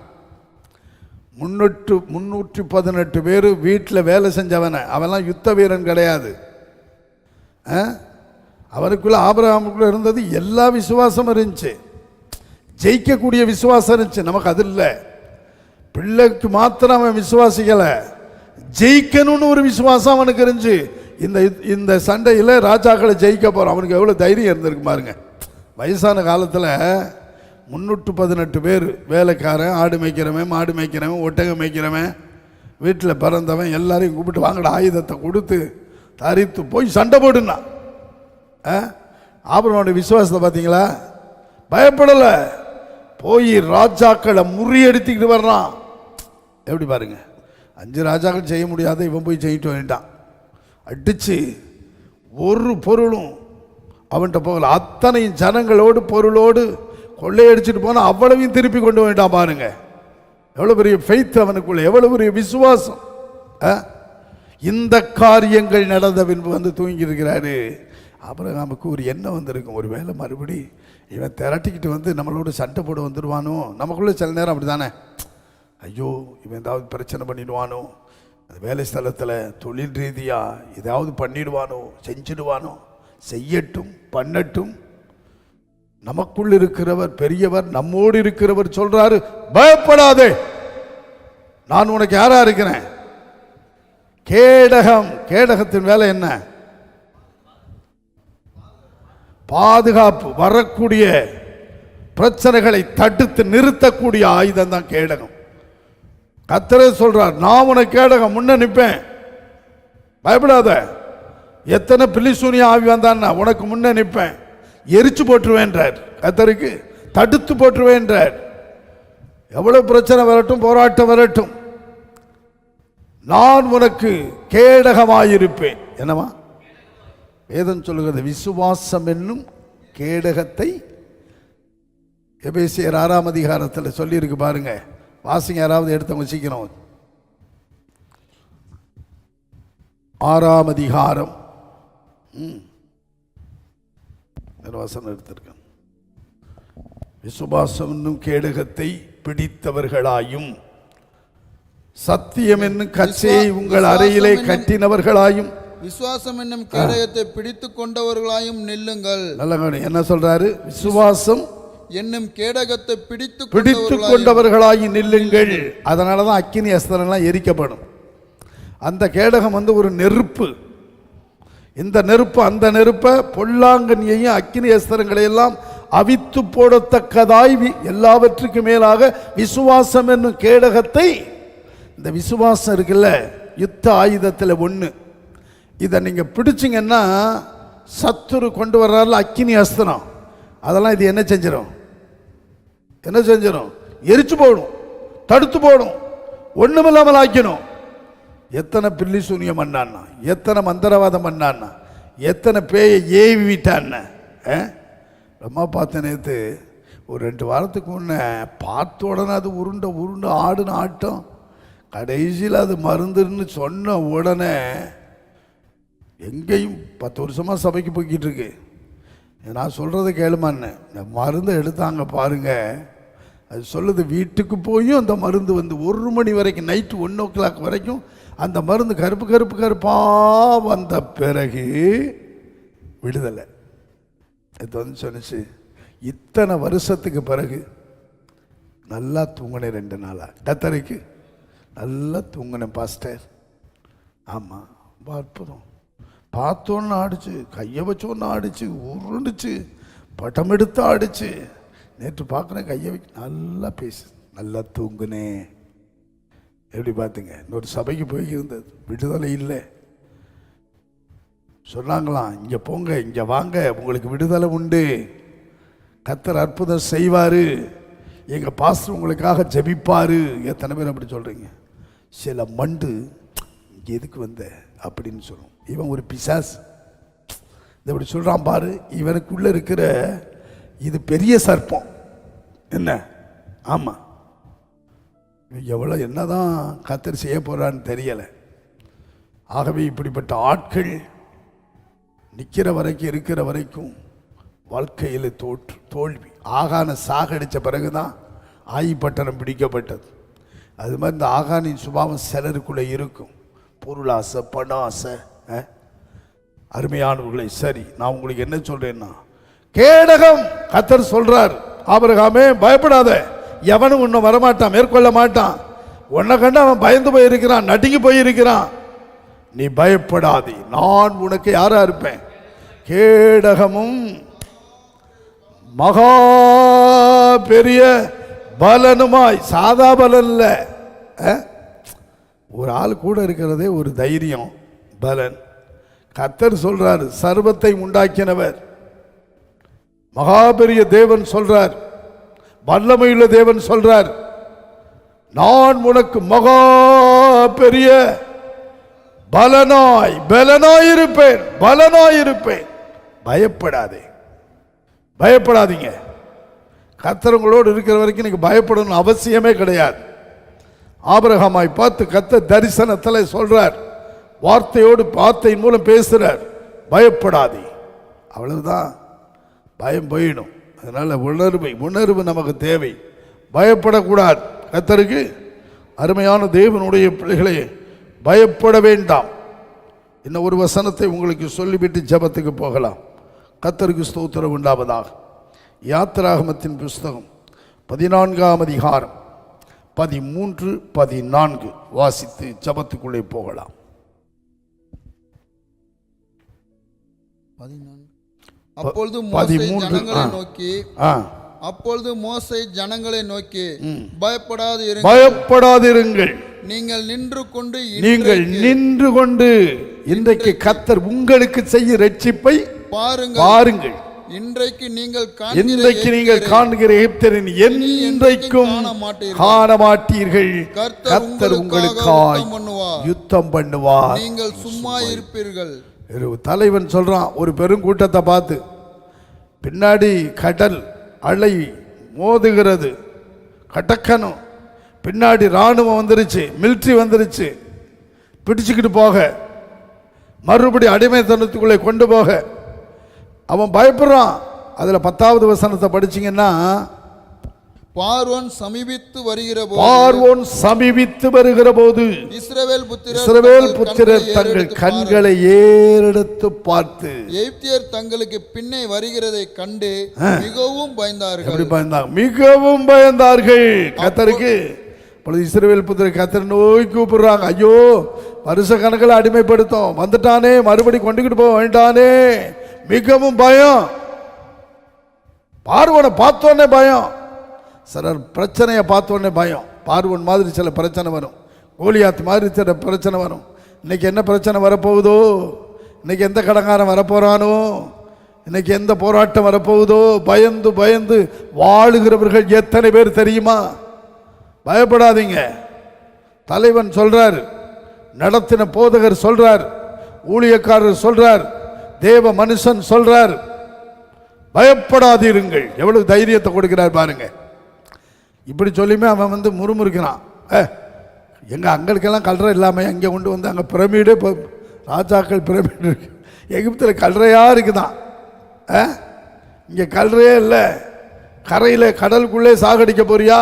318 பேர் வீட்டில் வேலை செஞ்சவன, அவெல்லாம் யுத்த வீரன் கிடையாது. அவனுக்குள்ள ஆபிரகாமுக்குள்ள இருந்தது எல்லா விசுவாசமும் இருந்துச்சு, ஜெயிக்கக்கூடிய விசுவாசம் இருந்துச்சு. நமக்கு அது இல்லை. பிள்ளைக்கு மாத்திரம் அவன் விசுவாசிக்கலை, ஜெயிக்கணும்னு ஒரு விசுவாசம் அவனுக்கு இருந்துச்சு. இந்த சண்டையில் ராஜாக்களை ஜெயிக்க போகிறான். அவனுக்கு எவ்வளோ தைரியம் இருந்திருக்கு பாருங்க. வயசான காலத்தில் 318 பேர் வேலைக்காரன், ஆடு மேய்க்கிறவன், மாடு மேய்க்கிறவன், ஒட்டகம் மேய்க்கிறவன், வீட்டில் பிறந்தவன் எல்லாரையும் கூப்பிட்டு வாங்கட ஆயுதத்தை கொடுத்து தரித்து போய் சண்டை போடுனா. ஆபிரகாமுடைய விசுவாசத்தை பார்த்தீங்களா, பயப்படலை, போய் ராஜாக்களை முறியடித்துக்கிட்டு வர்றான். எப்படி பாருங்க, 5 ராஜாக்கள் செய்ய முடியாத இவன் போய் செய்யிட்டு வந்துட்டான். அடிச்சு ஒரு பொருளும் அவன்கிட்ட போகல. அத்தனை ஜனங்களோடு பொருளோடு கொள்ளையடிச்சிட்டு போனால் அவ்வளவையும் திருப்பி கொண்டு வந்துட்டான். பாருங்க எவ்வளோ பெரிய ஃபெய்த் அவனுக்குள்ள, எவ்வளோ பெரிய விசுவாசம். இந்த காரியங்கள் நடந்த பின்பு வந்து தூங்கி இருக்கிறாரு. ஆபிரகாமுக்கு ஒரு எண்ணம் வந்திருக்கும், ஒரு வேளை மறுபடி இவன் திரட்டிக்கிட்டு வந்து நம்மளோட சண்டை போட வந்துடுவானோ. நமக்குள்ளே சில நேரம் அப்படி தானே, ஐயோ இவன் ஏதாவது பிரச்சனை பண்ணிடுவானோ, அந்த வேலை ஸ்தலத்தில் தொழில் ரீதியாக ஏதாவது பண்ணிடுவானோ, செஞ்சிடுவானோ. செய்யட்டும், பண்ணட்டும். நமக்குள் இருக்கிறவர் பெரியவர், நம்மோடு இருக்கிறவர் சொல்றாரு, பயப்படாதே, நான் உனக்கு யாரா இருக்கிறேன். கேடகம், கேடகத்தின் வேலை என்ன? பாதுகாப்பு. வரக்கூடிய பிரச்சனைகளை தடுத்து நிறுத்தக்கூடிய ஆயுதம் தான் கேடகம். கர்த்தரே சொல்றார், நான் உனக்கு கேடகம், முன்ன நிற்பேன், பயப்படாத. எத்தனை பிலிசூனிய ஆவி வந்தான் உனக்கு முன்ன நிற்பேன், எரிச்சு போட்டுருவேன்றார். கர்த்தருக்கு தடுத்து போட்டுருவேன்றார். எவ்வளவு பிரச்சனை வரட்டும், போராட்டம் வரட்டும், நான் உனக்கு கேடகமாயிருப்பேன். என்னவா வேதம் சொல்லுகிறது? விசுவாசம் என்னும் கேடகத்தை எபேசியர் 6ஆம் அதிகாரத்தில் சொல்லியிருக்கு பாருங்க. வாசிங்க, யாராவது எடுத்தவங்க சீக்கிரம். 6ஆம் அதிகாரம் வசனம் எடுத்திருக்கேன். விசுவாசம் என்னும் கேடகத்தை பிடித்தவர்களாயும் சத்தியம் என்னும் கச்சையை உங்கள் அறையிலே கட்டினவர்களாயும் விசுவாசம் என்னும் கேடயத்தை பிடித்து கொண்டவர்களாயும் நில்லுங்கள். நல்ல என்ன சொல்றாரு? விசுவாசம் என்னும் கேடகத்தை பிடித்து கொண்டவர்களாகி நில்லுங்கள். அதனால தான் அக்கினி அஸ்திரம்லாம் எரிக்கப்படும். அந்த கேடகம் ஒரு நெருப்பு. இந்த நெருப்பு அந்த நெருப்பை பொல்லாங்கனியையும் அக்கினி அஸ்திரங்களை எல்லாம் அவித்து போடத்தக்கதாய் எல்லாவற்றுக்கும் மேலாக விசுவாசம் என்னும் கேடகத்தை, இந்த விசுவாசம் இருக்குல்ல, யுத்த ஆயுதத்தில் ஒன்று. இதை நீங்கள் பிடிச்சிங்கன்னா சத்துரு கொண்டு வர்றாருல அக்கினி அஸ்திரம், அதெல்லாம் இது என்ன செஞ்சிடும்? எரிச்சு போடும், தடுத்து போடும், ஒண்ணுமில்லாமல் ஆக்கணும். எத்தனை பில்லி சூனியம் பண்ணான்னா, எத்தனை மந்திரவாதம் பண்ணான்னா, எத்தனை பேயை ஏவி விட்டான்னா. ரொம்ப பார்த்த நேற்று ஒரு 2 வாரத்துக்கு முன்னே பார்த்த உடனே அது உருண்டை ஆடுன ஆட்டம். கடைசியில் அது மருந்துன்னு சொன்ன உடனே எங்கேயும் 10 வருஷமாக சபைக்கு போய்கிட்டு இருக்கு. நான் சொல்கிறத கேளுமான்னு மருந்தை எடுத்தாங்க பாருங்க. அது சொல்லுது, வீட்டுக்கு போயும் அந்த மருந்து 1 மணி வரைக்கும், நைட்டு 1 o'clock வரைக்கும் அந்த மருந்து கருப்பாக வந்த பிறகு விடுதலை. இது சொன்னிச்சு, இத்தனை வருஷத்துக்கு பிறகு நல்லா தூங்கினேன் 2 நாளாக. கத்தரைக்கு நல்லா தூங்கினேன் பாஸ்டர். ஆமாம், அற்புதம். பார்த்தோன்னு ஆடிச்சு, கையை வச்சோன்னு ஆடிச்சு, உருண்டுச்சு, படம் எடுத்து ஆடிச்சு. நேற்று பார்க்குறேன், கையை வைக்க நல்லா பேசு, நல்லா தூங்குனேன். எப்படி பார்த்துங்க? இன்னொரு சபைக்கு போய் இருந்தது, விடுதலை இல்லை. சொன்னாங்களாம், இங்கே போங்க, இங்கே வாங்க, உங்களுக்கு விடுதலை உண்டு, கர்த்தர் அற்புதம் செய்வார், எங்கள் பாஸ்டர் உங்களுக்காக ஜெபிப்பார். எத்தனை பேர் அப்படி சொல்கிறீங்க? சில மண்டு இங்கே எதுக்கு வந்த அப்படின்னு சொல்லுவோம். இவன் ஒரு பிசாஸ், இதை இப்படி சொல்கிறான் பாரு, இவனுக்குள்ளே இருக்கிற இது பெரிய சர்ப்பம். என்ன? ஆமாம், எவ்வளோ என்னதான் கர்த்தர் செய்ய போகிறான்னு தெரியலை. ஆகவே இப்படிப்பட்ட ஆட்கள் நிற்கிற வரைக்கும், இருக்கிற வரைக்கும் வாழ்க்கையில் தோல்வி. ஆகான சாகடித்த பிறகு தான் ஆயிப்பட்டணம் பிடிக்கப்பட்டது. அது மாதிரி இந்த ஆகானின் சுபாவம் சிலருக்குள்ளே இருக்கும். பொருளாசை, பண ஆசை. அருமையானவர்களை, சரி, நான் உங்களுக்கு என்ன சொல்கிறேன்னா, கேடகம் கர்த்தர் சொல்கிறார், ஆபிரகாமே பயப்படாத, எவனும் உன்னை வரமாட்டான், மேற்கொள்ள மாட்டான். உன்னை கண்டு அவன் பயந்து போயிருக்கிறான், நடுங்கி போயிருக்கிறான். நீ பயப்படாதே, நான் உனக்கு யாரா இருப்பேன்? கேடகமும் மகா பெரிய பலனுமாய். சாதா பலன் இல்லை, ஒரு ஆள் கூட இருக்கிறதே ஒரு தைரியம், பலன். கர்த்தர் சொல்றார், சர்வத்தை உண்டாக்கினவர் மகா பெரிய தேவன் சொல்றார், வல்லமையுள்ள தேவன் சொல்றார், நான் உனக்கு மகா பெரிய பலனாயிருப்பேன், பலனாயிருப்பேன். பயப்படாதே, பயப்படாதீங்க. கர்த்தர் உங்களோடு இருக்கிற வரைக்கும் நீங்க பயப்படணும் அவசியமே கிடையாது. ஆபிரகாமை பார்த்து கர்த்தர் தரிசனத்தில் சொல்றார், வார்த்தையோடு வார்த்தையின் மூலம் பேசுறார், பயப்படாதே. அவ்வளவுதான், பயம் போயிடும். அதனால உணர்வு நமக்கு தேவை, பயப்படக்கூடாது. கர்த்தருக்கு அருமையான தேவனுடைய பிள்ளைகளே, பயப்பட வேண்டாம். இன்னும் ஒரு வசனத்தை உங்களுக்கு சொல்லிவிட்டு ஜெபத்துக்கு போகலாம். கர்த்தருக்கு ஸ்தோத்திரம் உண்டாவதாக. யாத்திராகமத்தின் புஸ்தகம் 14ஆம் அதிகாரம் 13, 14 வாசித்து ஜெபத்துக்குள்ளே போகலாம். 14. அப்பொழுது மோசே ஜனங்களை நோக்கி பயப்படாதிருங்கள், நீங்கள் நின்று கொண்டு இன்றைக்கு கர்த்தர் உங்களுக்கு செய்ய ரட்சிப்பை பாருங்கள். இன்றைக்கு நீங்கள் காண்கிற எகிப்தியரை என்றைக்கும் காண மாட்டீர்கள். கர்த்தர் உங்களுக்காய் யுத்தம் பண்ணுவார், நீங்கள் சும்மா இருப்பீர்கள். தலைவன் சொல்றான் ஒரு பெருங்கூட்டத்தை பார்த்து, பின்னாடி கடல் அலை மோதுகிறது, கடக்கணும். பின்னாடி இராணுவம் வந்துருச்சு, மிலிட்ரி வந்துருச்சு, பிடிச்சுக்கிட்டு போக, மறுபடி அடிமைத்தனத்துக்குள்ளே கொண்டு போக அவன் பயப்படுறான். அதில் 10வது வசனத்தை படிச்சிங்கன்னா, பார்வோன் சமீபித்து வருகிற போது இஸ்ரவேல் புத்திரர் தங்கள் கண்களை ஏறெடுத்து பார்த்து எகிப்தியர் தங்களுக்கு பின்னே வருகிறதை கண்டு மிகவும் பயந்தார்கள். மிகவும் பயந்தார்கள். கர்த்தருக்கு இஸ்ரவேல் புத்திரர் கர்த்தர் நோய் கூப்பிடுறாங்க. ஐயோ, வருஷ கணக்கில் அடிமைப்படுத்தும், வந்துட்டானே, மறுபடி கொண்டுகிட்டு போக வேண்டானே. மிகவும் பயம். பார்வோனை பார்த்தோன்னே பயம். சிலர் பிரச்சனையை பார்த்தோன்னே பயம். பார்வோன் மாதிரி சில பிரச்சனை வரும், கோலியாத் மாதிரி சில பிரச்சனை வரும். இன்னைக்கு என்ன பிரச்சனை வரப்போகுதோ, இன்னைக்கு எந்த கடங்காரன் வரப்போறானோ, இன்னைக்கு எந்த போராட்டம் வரப்போகுதோ, பயந்து பயந்து வாழுகிறவர்கள் எத்தனை பேர் தெரியுமா? பயப்படாதீங்க. தலைவன் சொல்றார், நடத்தின போதகர் சொல்றார், ஊழியக்காரர் சொல்றார், தேவ மனுஷன் சொல்றார், பயப்படாதீருங்கள். எவ்வளவு தைரியத்தை கொடுக்கிறார் பாருங்க. இப்படி சொல்லியுமே அவன் முறுமுறுக்கிறான். எங்கள் அங்களுக்கெல்லாம் கல்றை இல்லாமல் அங்கே கொண்டு வந்து அங்கே பிரமிடு, ராஜாக்கள் பிரமிடு இருக்கு. எகிப்தில் கல்றையாக இருக்குதான், இங்கே கல்றையே இல்லை. கரையில் கடலுக்குள்ளே சாகடிக்க போறியா?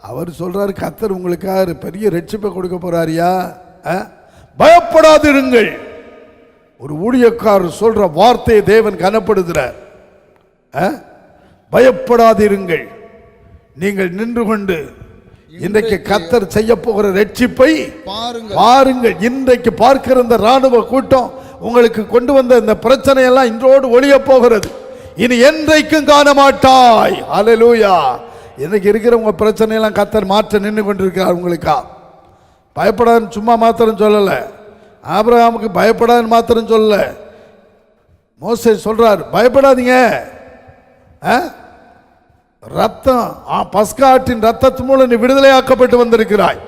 அவர் சொல்கிறார், கர்த்தர் உங்களுக்காக பெரிய ரட்சிப்பை கொடுக்க போகிறாரியா? பயப்படாதிருங்கள். ஒரு ஊழியக்காரர் சொல்கிற வார்த்தையை தேவன் கனப்படுத்துகிறார். பயப்படாதிருங்கள். நீங்கள் நின்று கொண்டு இன்றைக்கு கர்த்தர் செய்ய போகிற ரட்சிப்பை பாருங்கள். இன்றைக்கு பார்க்கிற இந்த ராணுவ கூட்டம் உங்களுக்கு கொண்டு வந்த இந்த பிரச்சனை எல்லாம் இன்றோடு ஒழிய போகிறது. இனி என்றைக்கும் காண மாட்டாய். அல்லேலூயா. இன்னைக்கு இருக்கிற உங்க பிரச்சனை எல்லாம் கர்த்தர் மாற்ற நின்று கொண்டிருக்கிறார். உங்களுக்கா பயப்படாதுன்னு சும்மா மாத்திரம் சொல்லல, ஆபிரகாமுக்கு பயப்படாதுன்னு மாத்திரம் சொல்லல. மோசே சொல்றார், பயப்படாதீங்க. ரத்தம், பஸ்காட்டின் ரத்தத்து மூலம் நீ விடுதலையாக்கப்பட்டு வந்திருக்கிறாய்.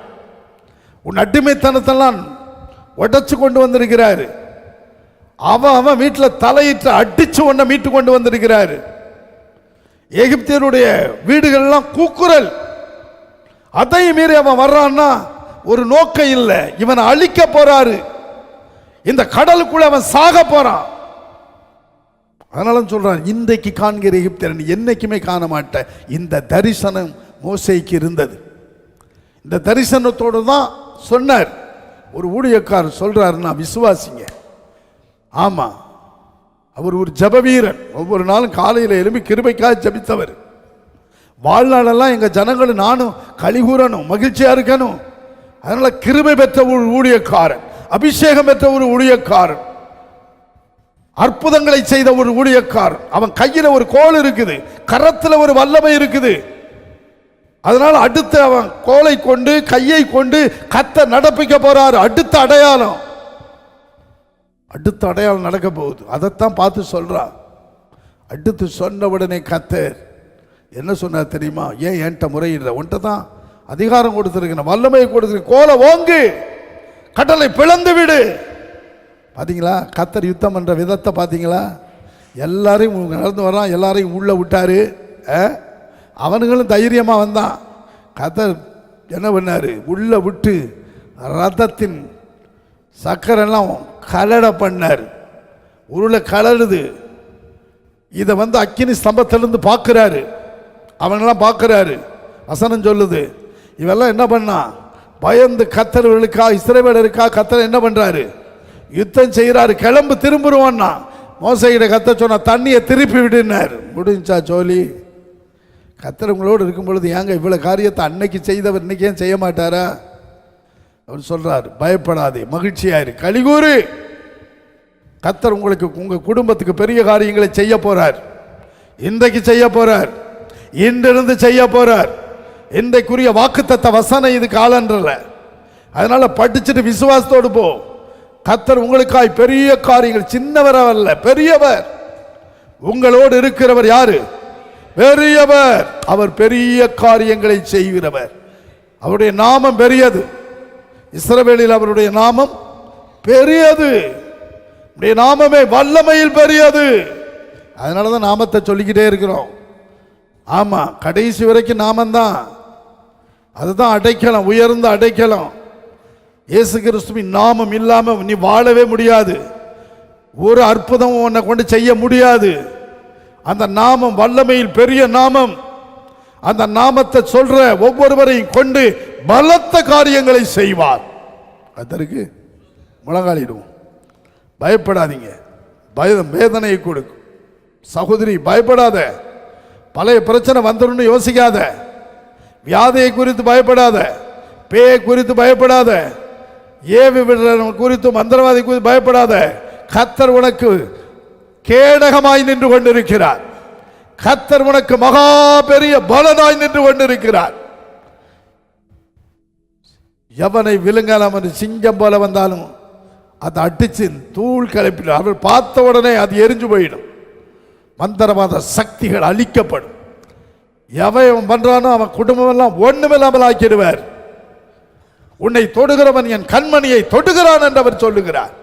உன் அடிமைத்தனத்தெல்லாம் உடைச்சு கொண்டு வந்திருக்கிறாரு. அவன் வீட்டில் தலையிட்டு அடிச்சு உன்னை மீட்டு கொண்டு வந்திருக்கிறாரு. எகிப்தியருடைய வீடுகள்லாம் கூக்குரல். அதையும் மீறி அவன் வர்றான்னா ஒரு நோக்கம் இல்லை, இவனை அழிக்க போறாரு. இந்த கடலுக்குள்ள அவன் சாக போறான். அதனால சொல்றான், இன்றைக்கு காண்கிற எகிப்தியர் என்னைக்குமே காண மாட்டேன். இந்த தரிசனம் மோசேக்கு இருந்தது. இந்த தரிசனத்தோடு தான் சொன்னார். ஒரு ஊழியக்காரர் சொல்றாருன்னா விசுவாசிங்க. ஆமா, அவர் ஒரு ஜப வீரன். ஒவ்வொரு நாளும் காலையில் எழுப்பி கிருபைக்காக ஜபித்தவர். வாழ்நாளெல்லாம் எங்க ஜனங்களும் நானும் கலிகூறணும், மகிழ்ச்சியா இருக்கணும். அதனால கிருபை பெற்ற ஒரு ஊழியக்காரன், அபிஷேகம் பெற்ற ஒரு ஊழியக்காரன், அற்புதங்களை செய்த ஒரு ஊழியக்காரன். அவன் கையில ஒரு கோல் இருக்குது, கரத்துல ஒரு வல்லமை இருக்குது. அதனால அடுத்து அவன் கோலை கொண்டு கையை கொண்டு கர்த்தர் நடப்பிக்க போறாரு. அடுத்த அடையாளம் நடக்க போகுது. அதைத்தான் பார்த்து சொல்றான். அடுத்து சொன்ன உடனே கர்த்தர் என்ன சொன்னார் தெரியுமா? ஏன் என்கிட்ட முறையிடுற? உன்ட்ட தான் அதிகாரம் கொடுத்துருக்கேன், வல்லமையை கொடுத்துருக்கேன். கோலை ஓங்கு, கடலை பிளந்து விடு. பார்த்தீங்களா கர்த்தர் யுத்தம் பண்ற விதத்தை? பார்த்தீங்களா? எல்லாரையும் நடந்து வர்றான், எல்லாரையும் உள்ள விட்டாரு. அவனுங்களும் தைரியமா வந்தான். கர்த்தர் என்ன பண்ணாரு? உள்ள விட்டு ரதத்தின் சக்கரெல்லாம் கலட பண்ணார். உருளை கலருது. இதை அக்கினி ஸ்தம்பத்திலிருந்து பார்க்கிறாரு. அவனெல்லாம் பார்க்கிறாரு. வசனம் சொல்லுது, இவெல்லாம் என்ன பண்ணா? பயந்து கர்த்தர்களுக்கா இஸ்ரவேலருக்கா கர்த்தர் என்ன பண்றாரு? யுத்தம் செய்கிறாரு. கிளம்பு, திரும்புருவான்னா மோசையிட கர்த்தர் சொன்னா, தண்ணியை திருப்பி விடுனார். முடிஞ்சா ஜோலி. கர்த்தர் உங்களோடு இருக்கும் பொழுது ஏங்க இவ்வளவு காரியத்தை அன்னைக்கு செய்தவர் இன்னைக்கு ஏன் செய்ய மாட்டாரா? அவர் சொல்றார், பயப்படாதே, மகிழ்ச்சியாரு, கலிகூறு. கர்த்தர் உங்களுக்கு உங்க குடும்பத்துக்கு பெரிய காரியங்களை செய்ய போறார். இன்றைக்கு செய்ய போறார், இன்றிருந்து செய்ய போறார். இன்றைக்குரிய வாக்குத்தத்த வசனம் இது காலன்றல. அதனால படிச்சுட்டு விசுவாசத்தோடு போ. கர்த்தர் உங்களுக்காய் பெரிய காரியங்கள், சின்னவர் அல்ல, பெரியவர். உங்களோடு இருக்கிறவர் யாரு? பெரியவர். அவர் பெரிய காரியங்களை செய்கிறவர். அவருடைய நாமம் பெரியது. இஸ்ரவேலில் அவருடைய நாமம் பெரியது. நாமமே வல்லமையில் பெரியது. அதனாலதான் நாமத்தை சொல்லிக்கிட்டே இருக்கிறோம். ஆமாம், கடைசி வரைக்கும் நாமந்தான். அதுதான் அடைக்கலம், உயர்ந்த அடைக்கலம். இயேசு கிறிஸ்துவின் நாமம் இல்லாமல் நீ வாழவே முடியாது. ஒரு அற்புதமும் உன்னை கொண்டு செய்ய முடியாது. அந்த நாமம் வல்லமையில் பெரிய நாமம். அந்த நாமத்தை சொல்ற ஒவ்வொருவரையும் கொண்டு பலத்த காரியங்களை செய்வார். அதற்கு முழங்காலிடுவோம். பயப்படாதீங்க. பயம் வேதனையை கொடுக்கும். சகோதரி பயப்படாத. பழைய பிரச்சனை வந்துடும் யோசிக்காத. வியாதியை குறித்து பயப்படாத. பேயை குறித்து பயப்படாத. ஏவி விடுறவன் குறித்து மந்திரவாதி குறித்து பயப்படாத. கர்த்தர் உனக்கு கேடகமாய் நின்று கொண்டிருக்கிறார். கர்த்தர் உனக்கு மகா பெரிய பலனாய் நின்று கொண்டிருக்கிறார். எவனை விழுங்கலாம் என்று சிங்கம் போல வந்தாலும் அதை அடிச்சு தூள் கிளப்பிடும். அவர் பார்த்த உடனே அது எரிஞ்சு போயிடும். மந்திரவாத சக்திகள் அழிக்கப்படும். எவன் பண்றானோ அவன் குடும்பம் எல்லாம் ஒண்ணுமில்லாமல் ஆக்கிடுவார். உன்னை தொடுகிறவன் என் கண்மணியை தொடுகிறான் என்று அவர் சொல்லுகிறார்.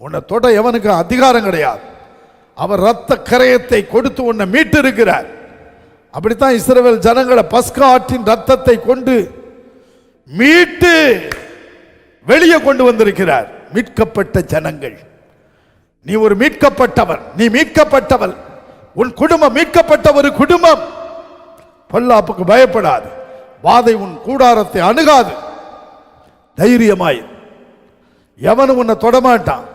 உன்னை தொட எவனுக்கு அதிகாரம் கிடையாது. அவர் இரத்த கரையத்தை கொடுத்து உன்னை மீட்டு இருக்கிறார். அப்படித்தான் இஸ்ரவேல் ஜனங்களை பஸ்கா ஆற்றின் ரத்தத்தை கொண்டு மீட்டு வெளியே கொண்டு வந்திருக்கிறார். மீட்கப்பட்ட ஜனங்கள். நீ ஒரு மீட்கப்பட்டவன், நீ மீட்கப்பட்டவள். உன் குடும்பம் மீட்கப்பட்ட ஒரு குடும்பம். பொல்லாப்புக்கு பயப்படாது. வாதை உன் கூடாரத்தை அணுகாது. தைரியமாய். எவனும் உன்னை தொடமாட்டான்.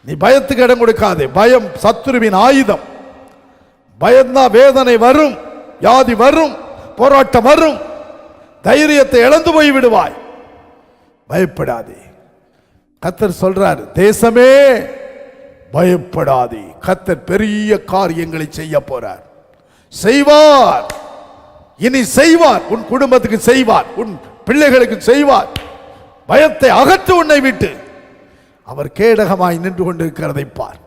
நீ பயத்துக்கு இடம் கொடுக்காதே. பயம் சத்துருவின் ஆயுதம். பயம்தான் வேதனை வரும், வியாதி வரும், போராட்டம் வரும். தைரியத்தை இழந்து போய் விடுவாய். பயப்படாதே. கர்த்தர் சொல்றார், தேசமே பயப்படாதே. கர்த்தர் பெரிய காரியங்களை செய்ய போறார். செய்வார். இனி செய்வார். உன் குடும்பத்துக்கு செய்வார். உன் பிள்ளைகளுக்கு செய்வார். பயத்தை அகற்று உன்னை விட்டு. அவர் கேடகமாய் நின்று கொண்டிருக்கிறதை பார்.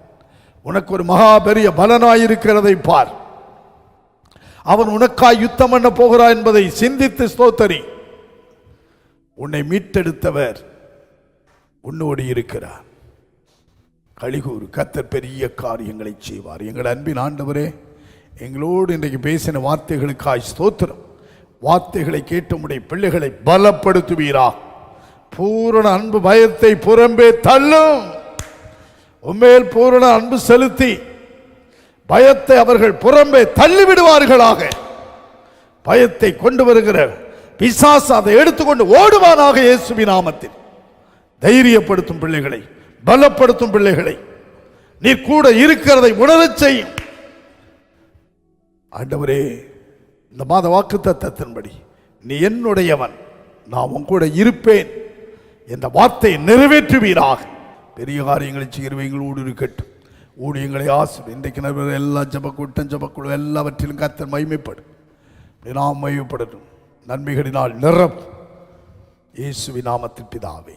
உனக்கு ஒரு மகா பெரிய பலனாய் இருக்கிறதை பார். அவன் உனக்காய் யுத்தம் பண்ண போகிறார் என்பதை சிந்தித்து ஸ்தோத்தரி. உன்னை மீட்டெடுத்தவர் உன்னோடு இருக்கிறார். கலிகூர். கர்த்தர் பெரிய காரியங்களை செய்வார். எங்கள் அன்பின் ஆண்டவரே, எங்களோடு இன்றைக்கு பேசின வார்த்தைகளுக்காய் ஸ்தோத்திரம். வார்த்தைகளை கேட்டு உடைய பிள்ளைகளை பலப்படுத்துவீரா. பூரண அன்பு பயத்தை புறம்பே தள்ளும். உண்மையில் பூரண அன்பு செலுத்தி பயத்தை அவர்கள் புறம்பே தள்ளிவிடுவார்களாக. பயத்தை கொண்டு வருகிற பிசாசு அதை எடுத்துக்கொண்டு ஓடுவானாக. இயேசுவின் நாமத்தில் தைரியப்படுத்தும் பிள்ளைகளை, பலப்படுத்தும் பிள்ளைகளை நீர் கூட இருக்கிறதை உணரச் செய்யும். ஆண்டவரே, இந்த மாத வாக்குத்தத்தத்தின்படி நீ என்னுடையவன், நான் உன் கூட இருப்பேன் என்ற வார்த்தையை நிறைவேற்றுவீராக. பெரிய காரியங்களை செய்கிறவங்களோடு இருக்கட்டும். ஊழியங்களை ஆசிரியர் இன்றைக்கு நபர் எல்லா ஜபக்கூட்டம் ஜபக்குழு எல்லாவற்றிலும் கர்த்தர் மகிமைப்படும். நாம் மகிமைப்படட்டும். நன்மைகளினால் நிரப்பும். இயேசுவின் நாமத்தில் பிதாவே.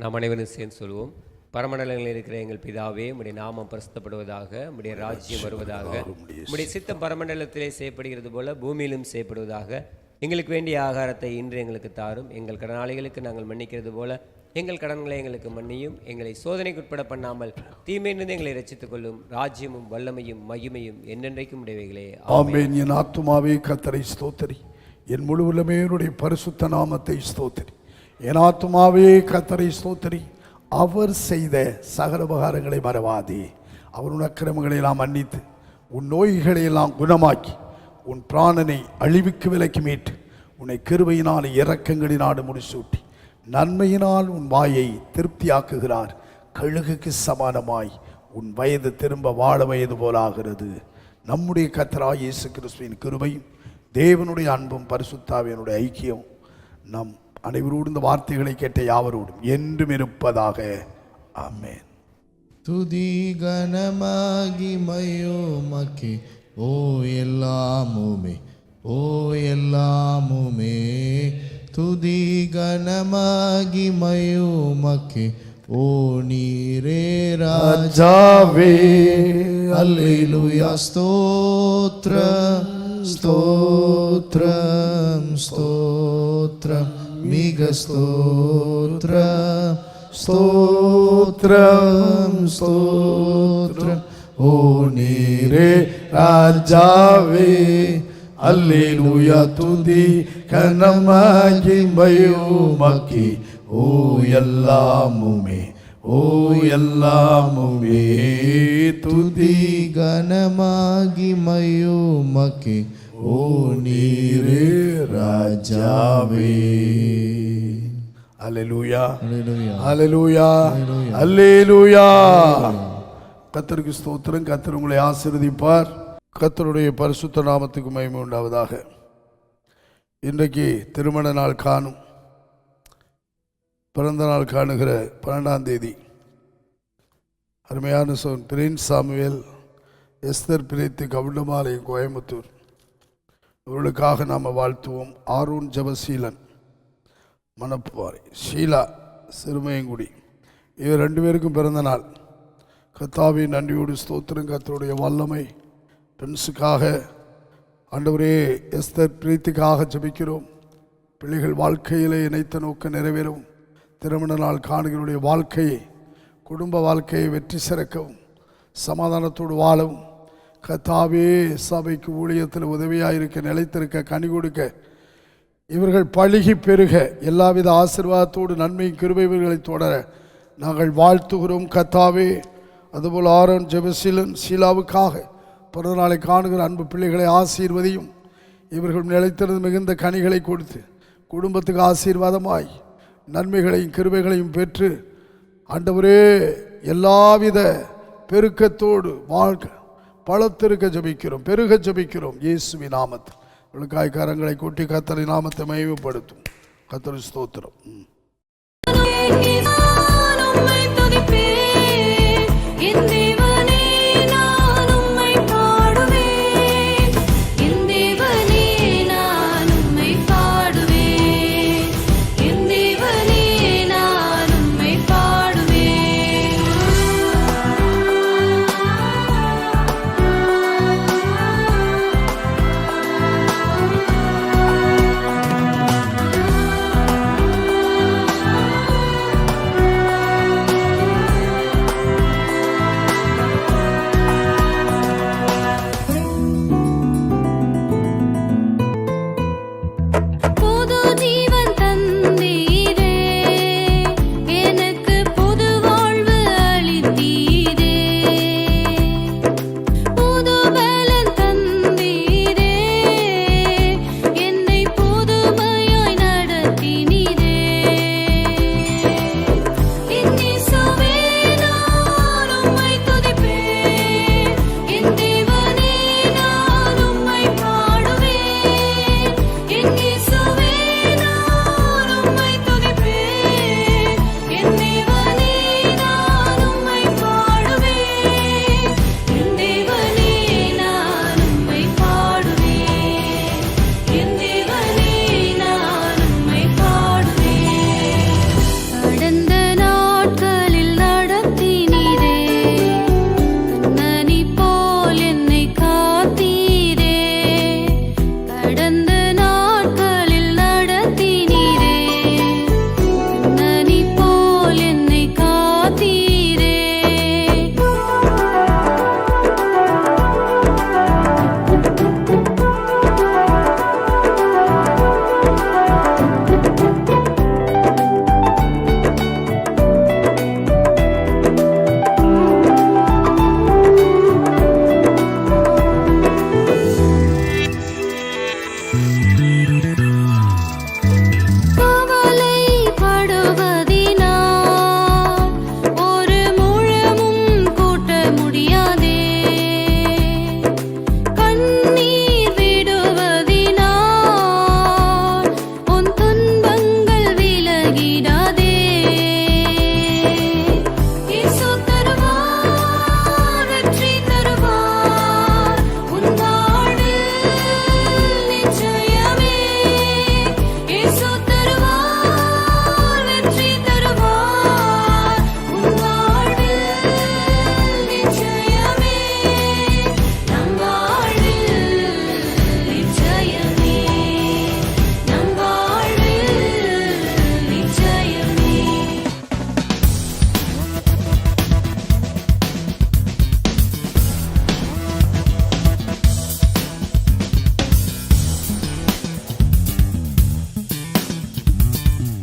நாம் அனைவரும் சேர்ந்து சொல்வோம். பரமண்டலங்களில் இருக்கிற எங்கள் பிதாவே, உம்முடைய நாமம் பரிசுத்தப்படுவதாக, உம்முடைய ராஜ்யம் வருவதாக, உம்முடைய சித்தம் பரமண்டலத்திலே செய்யப்படுகிறது போல பூமியிலும் செய்யப்படுவதாக. எங்களுக்கு வேண்டிய ஆகாரத்தை இன்று எங்களுக்கு தாரும். எங்கள் கடனாளிகளுக்கு நாங்கள் மன்னிக்கிறது போல எங்கள் கடன்களை எங்களுக்கு மன்னியும். எங்களை சோதனைக்கு உட்பட பண்ணாமல் தீமையிலிருந்து எங்களை ரட்சித்துக் கொள்ளும். ராஜ்யமும் வல்லமையும் மகிமையும் என்னென்றைக்கும் உடையவைகளே. ஆமென். என் ஆத்துமாவே கர்த்தரை ஸ்தோத்திரி. என் முழு உள்ளமேனுடைய பரிசுத்த நாமத்தை ஸ்தோத்திரி. என் ஆத்துமாவே கர்த்தரை ஸ்தோத்திரி. அவர் செய்த சகல உபகாரங்களை மறவாதே. அவர் உன் அக்கிரமங்களை எல்லாம் மன்னித்து உன் நோய்களை எல்லாம் குணமாக்கி உன் பிராணனை அழிவுக்கு விலக்கி மீட்டு உன்னை கிருபையினால் இரக்கங்களினாடு முடிசூட்டி நன்மையினால் உன் வாயை திருப்தியாக்குகிறார். கழுகுக்கு சமானமாய் உன் வயது திரும்ப வாழ வயது போலாகிறது. நம்முடைய கர்த்தராகிய இயேசு கிறிஸ்துவின் கிருபையும் தேவனுடைய அன்பும் பரிசுத்தாவியனுடைய ஐக்கியம் நம் அனைவரோடு இந்த வார்த்தைகளை கேட்ட யாவரோடும் என்றும் இருப்பதாக. ஆமென். துதி கனமகிமையோ மக்கே ஓ எல்லாமுமே, ஓ எல்லாமுமே. துதி கனமகிமையோ மக்கே ஓ நீரே ராஜாவே. அல்லேலூயா. ஸ்தோத்ரம் ஸ்தோத்ரம் ஸ்தோத்ரம் மிக ஸ்தோத்ரம் ஸ்தோத்ரம் ஸ்தோத்ரம். ஓ நீரே ராஜாவே அல்லேலூயா துதி கனமகிமையுமக்கி ஓ எல்லாமுமே ஓ எல்லாமுமே துதி கனமாகிமையுமக்கே ஓ நீரே ராஜாவே. அல்லேலூயா அல்லேலூயா. அல்லேலூயா அல்லேலூயா. கர்த்தருக்கு ஸ்தோத்திரம். கர்த்தர் உங்களை ஆசீர்வதிப்பார். கர்த்தருடைய பரிசுத்த நாமத்துக்கு மகிமை உண்டாவதாக. இன்றைக்கு திருமண நாள் காணும், பிறந்த நாள் காணுகிற 12ஆம் தேதி அருமையான பிரின்ஸ் சாமுவேல், எஸ்தர் பிரீத்தி கவுண்டமாலயம் கோயம்புத்தூர் இவர்களுக்காக நாம் வாழ்த்துவோம். ஆரூன் ஜெபசீலன் மணப்பாறை, ஷீலா சிறுமையங்குடி, இவர் 2 பேருக்கும் பிறந்த நாள். கர்த்தாவின் நன்றியோடு ஸ்தோத்திரம். கர்த்தருடைய வல்லமை பிரின்ஸுக்காக ஆண்டவரே, எஸ்தர் பிரீத்திக்காக ஜெபிக்கிறோம். பிள்ளைகள் வாழ்க்கையிலே இணைத்த நோக்கம் நிறைவேறும். திருமண நாள் காணுகளுடைய வாழ்க்கையை, குடும்ப வாழ்க்கையை வெற்றி சிறக்கவும் சமாதானத்தோடு வாழவும் கர்த்தாவே சபைக்கு ஊழியத்தில் உதவியாயிருக்க நிலைத்திருக்க கனி கொடுக்க இவர்கள் பழுகி பெருக எல்லாவித ஆசீர்வாதத்தோடு நன்மை கிருபை இவர்களை தொடர நாங்கள் வாழ்த்துகிறோம். கர்த்தாவே, அதுபோல் ஆரோன் ஜெபசீலன் ஷீலாவுக்காக பிறந்த நாளை காணுகிற அன்பு பிள்ளைகளை ஆசீர்வதியும். இவர்கள் நிலைத்திருந்து மிகுந்த கனிகளை கொடுத்து குடும்பத்துக்கு ஆசீர்வாதமாய் நன்மைகளையும் கிருபைகளையும் பெற்று ஆண்டவரே எல்லாவித பெருக்கத்தோடு வாழ்க பலத்திருக்க ஜபிக்கிறோம், பெருக ஜபிக்கிறோம் இயேசுவின் நாமத்தில். உங்களுக்காய் கரங்களை கொட்டி கர்த்தரின் நாமத்தை மகிமைப்படுத்தும். கர்த்தர் ஸ்தோத்திரம்.